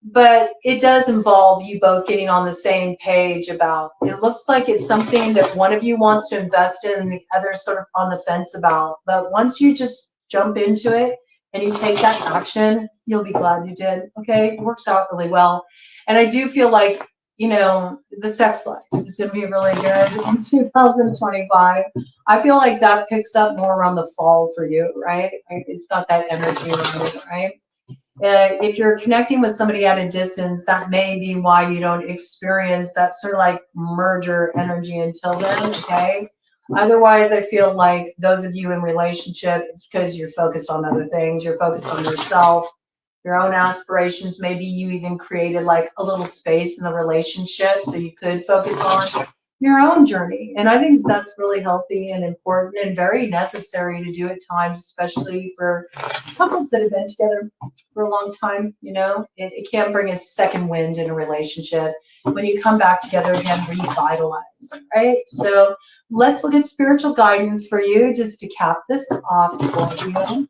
But it does involve you both getting on the same page about, it looks like it's something that one of you wants to invest in and the other sort of on the fence about. But once you just jump into it and you take that action, you'll be glad you did. Okay, it works out really well. And I do feel like, you know, the sex life is going to be really good in 2025. I feel like that picks up more around the fall for you, right? It's got that energy around it, right? If you're connecting with somebody at a distance, that may be why you don't experience that sort of like merger energy until then, okay? Otherwise, I feel like those of you in relationship, it's because you're focused on other things. You're focused on yourself, your own aspirations. Maybe you even created like a little space in the relationship so you could focus on your own journey. And I think that's really healthy and important and very necessary to do at times, especially for couples that have been together for a long time. You know, it can bring a second wind in a relationship when you come back together again, revitalized, right? So let's look at spiritual guidance for you just to cap this off, Scorpio.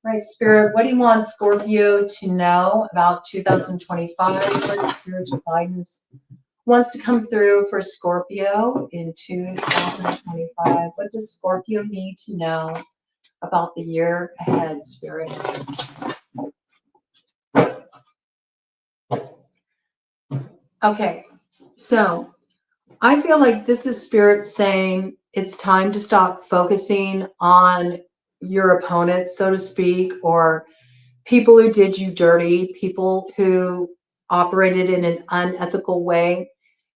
Right, Spirit, what do you want Scorpio to know about 2025? What spiritual guidance wants to come through for Scorpio in 2025? What does Scorpio need to know about the year ahead, Spirit? Okay, so I feel like this is Spirit saying it's time to stop focusing on your opponents, so to speak, or people who did you dirty, people who operated in an unethical way.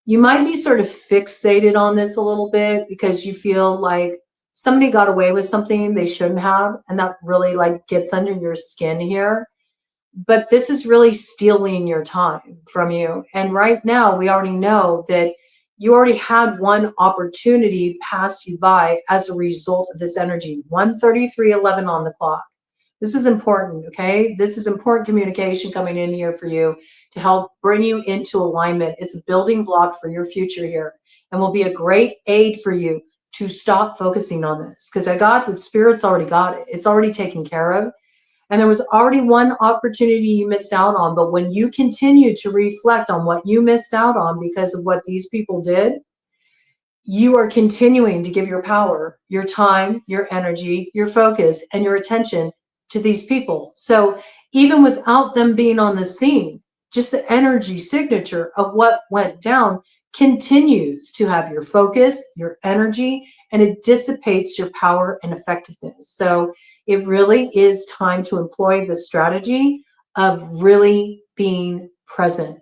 You might be sort of fixated on this a little bit because you feel like somebody got away with something they shouldn't have, and that really like gets under your skin here. But this is really stealing your time from you. And right now, we already know that you already had one opportunity pass you by as a result of this energy. 1:33:11 on the clock. This is important, okay? This is important communication coming in here for you to help bring you into alignment. It's a building block for your future here and will be a great aid for you to stop focusing on this, because I got the Spirit's already got it. It's already taken care of. And there was already one opportunity you missed out on. But when you continue to reflect on what you missed out on because of what these people did, you are continuing to give your power, your time, your energy, your focus, and your attention to these people. So even without them being on the scene, just the energy signature of what went down continues to have your focus, your energy, and it dissipates your power and effectiveness. So it really is time to employ the strategy of really being present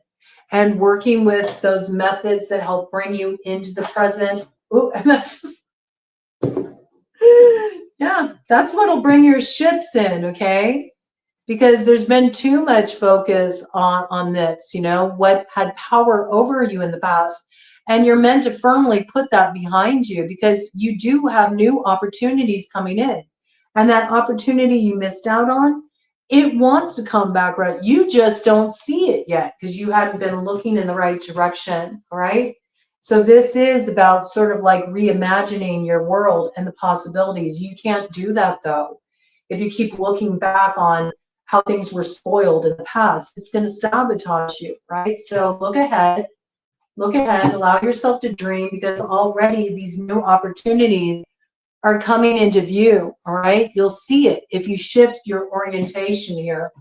and working with those methods that help bring you into the present. Ooh, and that's just, yeah, that's what'll bring your ships in, okay? Because there's been too much focus on this, you know, what had power over you in the past And you're meant to firmly put that behind you because you do have new opportunities coming in. And that opportunity you missed out on, it wants to come back right. You just don't see it yet because you hadn't been looking in the right direction, all right? So this is about sort of like reimagining your world and the possibilities. You can't do that though. If you keep looking back on how things were spoiled in the past, it's going to sabotage you, right? So look ahead, allow yourself to dream because already these new opportunities are coming into view, all right? You'll see it if you shift your orientation here.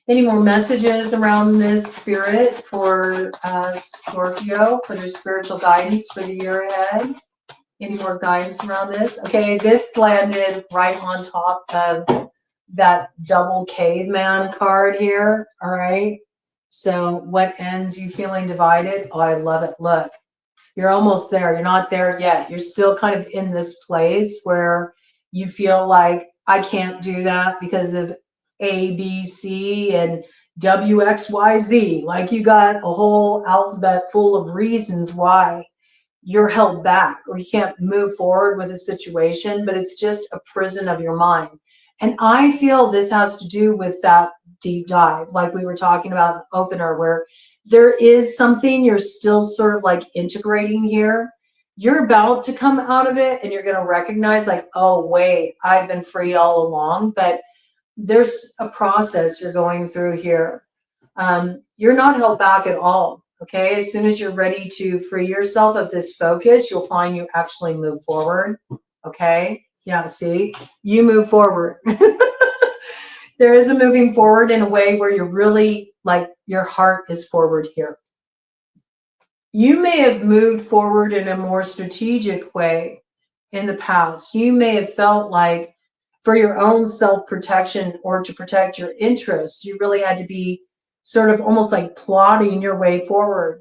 Any more messages around this spirit for Scorpio, for their spiritual guidance for the year ahead? Any more guidance around this? Okay, this landed right on top of that double caveman card here, all right? So what ends you feeling divided? Oh, I love it. Look, you're almost there. You're not there yet. You're still kind of in this place where you feel like I can't do that because of A, B, C, and W, X, Y, Z. Like you got a whole alphabet full of reasons why you're held back or you can't move forward with a situation, but it's just a prison of your mind. And I feel this has to do with that deep dive, like we were talking about in the opener, where there is something you're still sort of like integrating here. You're about to come out of it and you're going to recognize like, oh, wait, I've been free all along. But there's a process you're going through here. You're not held back at all. Okay. As soon as you're ready to free yourself of this focus, you'll find you actually move forward. Okay. Yeah. See, you move forward. There is a moving forward in a way where you're really like your heart is forward here. You may have moved forward in a more strategic way in the past. You may have felt like for your own self-protection or to protect your interests, you really had to be sort of almost like plotting your way forward.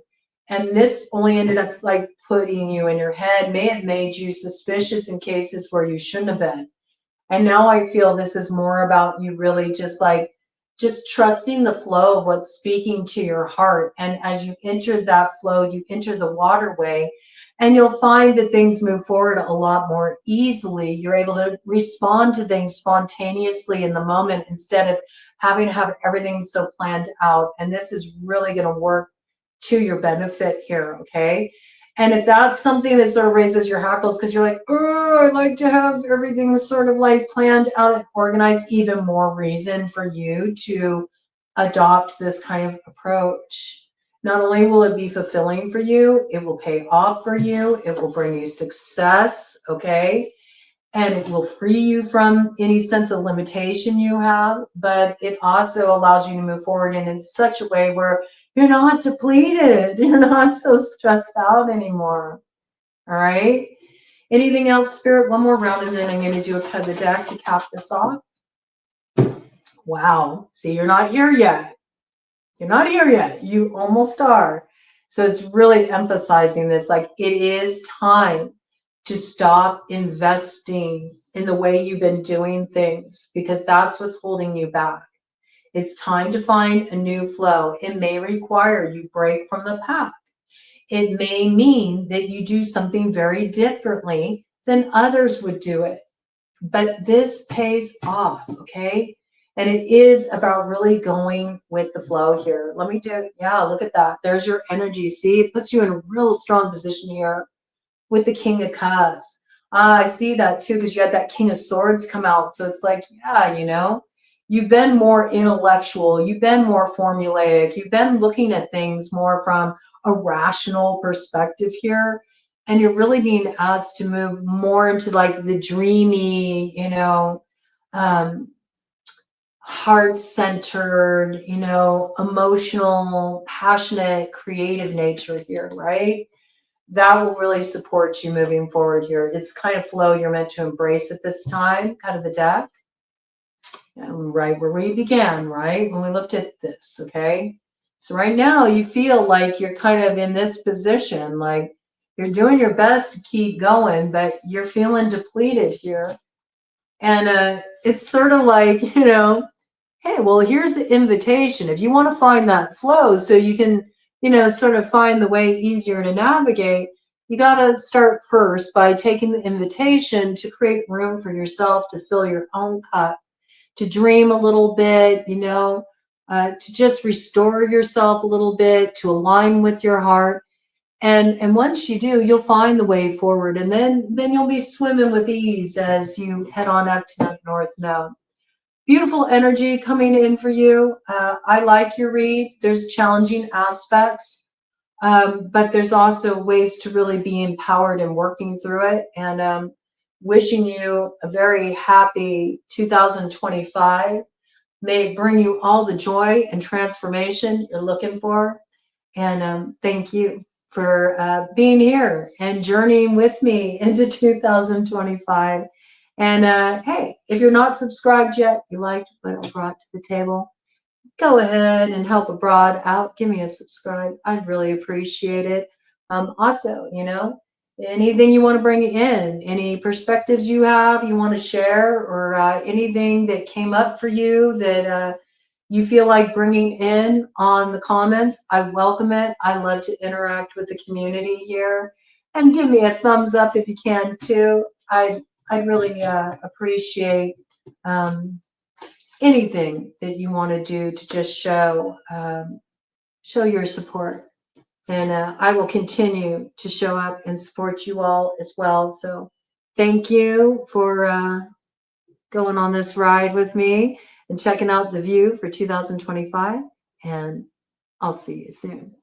And this only ended up like putting you in your head, may have made you suspicious in cases where you shouldn't have been. And now I feel this is more about you really just trusting the flow of what's speaking to your heart. And as you enter that flow, you enter the waterway and you'll find that things move forward a lot more easily. You're able to respond to things spontaneously in the moment instead of having to have everything so planned out. And this is really going to work to your benefit here, okay? And if that's something that sort of raises your hackles because you're like, oh, I like to have everything sort of like planned out and organized, even more reason for you to adopt this kind of approach. Not only will it be fulfilling for you, it will pay off for you, it will bring you success, okay? And it will free you from any sense of limitation you have, but it also allows you to move forward in such a way where you're not depleted. You're not so stressed out anymore. All right. Anything else, Spirit? One more round, and then I'm going to do a cut of the deck to cap this off. Wow. See, you're not here yet. You're not here yet. You almost are. So it's really emphasizing this. Like it is time to stop investing in the way you've been doing things because that's what's holding you back. It's time to find a new flow. It may require you break from the pack. It may mean that you do something very differently than others would do it. But this pays off, okay? And it is about really going with the flow here. Let me do, yeah, look at that. There's your energy. See, it puts you in a real strong position here with the King of Cups. I see that too because you had that King of Swords come out. So it's like, yeah, you know, you've been more intellectual. You've been more formulaic. You've been looking at things more from a rational perspective here. And you're really being asked to move more into like the dreamy, you know, heart-centered, you know, emotional, passionate, creative nature here, right? That will really support you moving forward here. It's the kind of flow you're meant to embrace at this time, kind of the deck. And right where we began, right? When we looked at this, okay? So right now you feel like you're kind of in this position, like you're doing your best to keep going, but you're feeling depleted here. And it's sort of like, you know, hey, well, here's the invitation. If you want to find that flow so you can sort of find the way easier to navigate, you got to start first by taking the invitation to create room for yourself to fill your own cup, to dream a little bit, to just restore yourself a little bit, to align with your heart. And once you do, you'll find the way forward, and then you'll be swimming with ease as you head on up to that north node. Beautiful energy coming in for you. I like your read. There's challenging aspects, but there's also ways to really be empowered and working through it. And wishing you a very happy 2025. May it bring you all the joy and transformation you're looking for. And thank you for being here and journeying with me into 2025. And hey, if you're not subscribed yet, you like what I brought to the table, go ahead and help abroad out. Give me a subscribe. I'd really appreciate it. Also, anything you want to bring in, any perspectives you have, you want to share, or anything that came up for you that you feel like bringing in on the comments, I welcome it. I love to interact with the community here. And give me a thumbs up if you can too. I'd really appreciate anything that you want to do to just show your support. And I will continue to show up and support you all as well. So thank you for going on this ride with me and checking out the view for 2025. And I'll see you soon.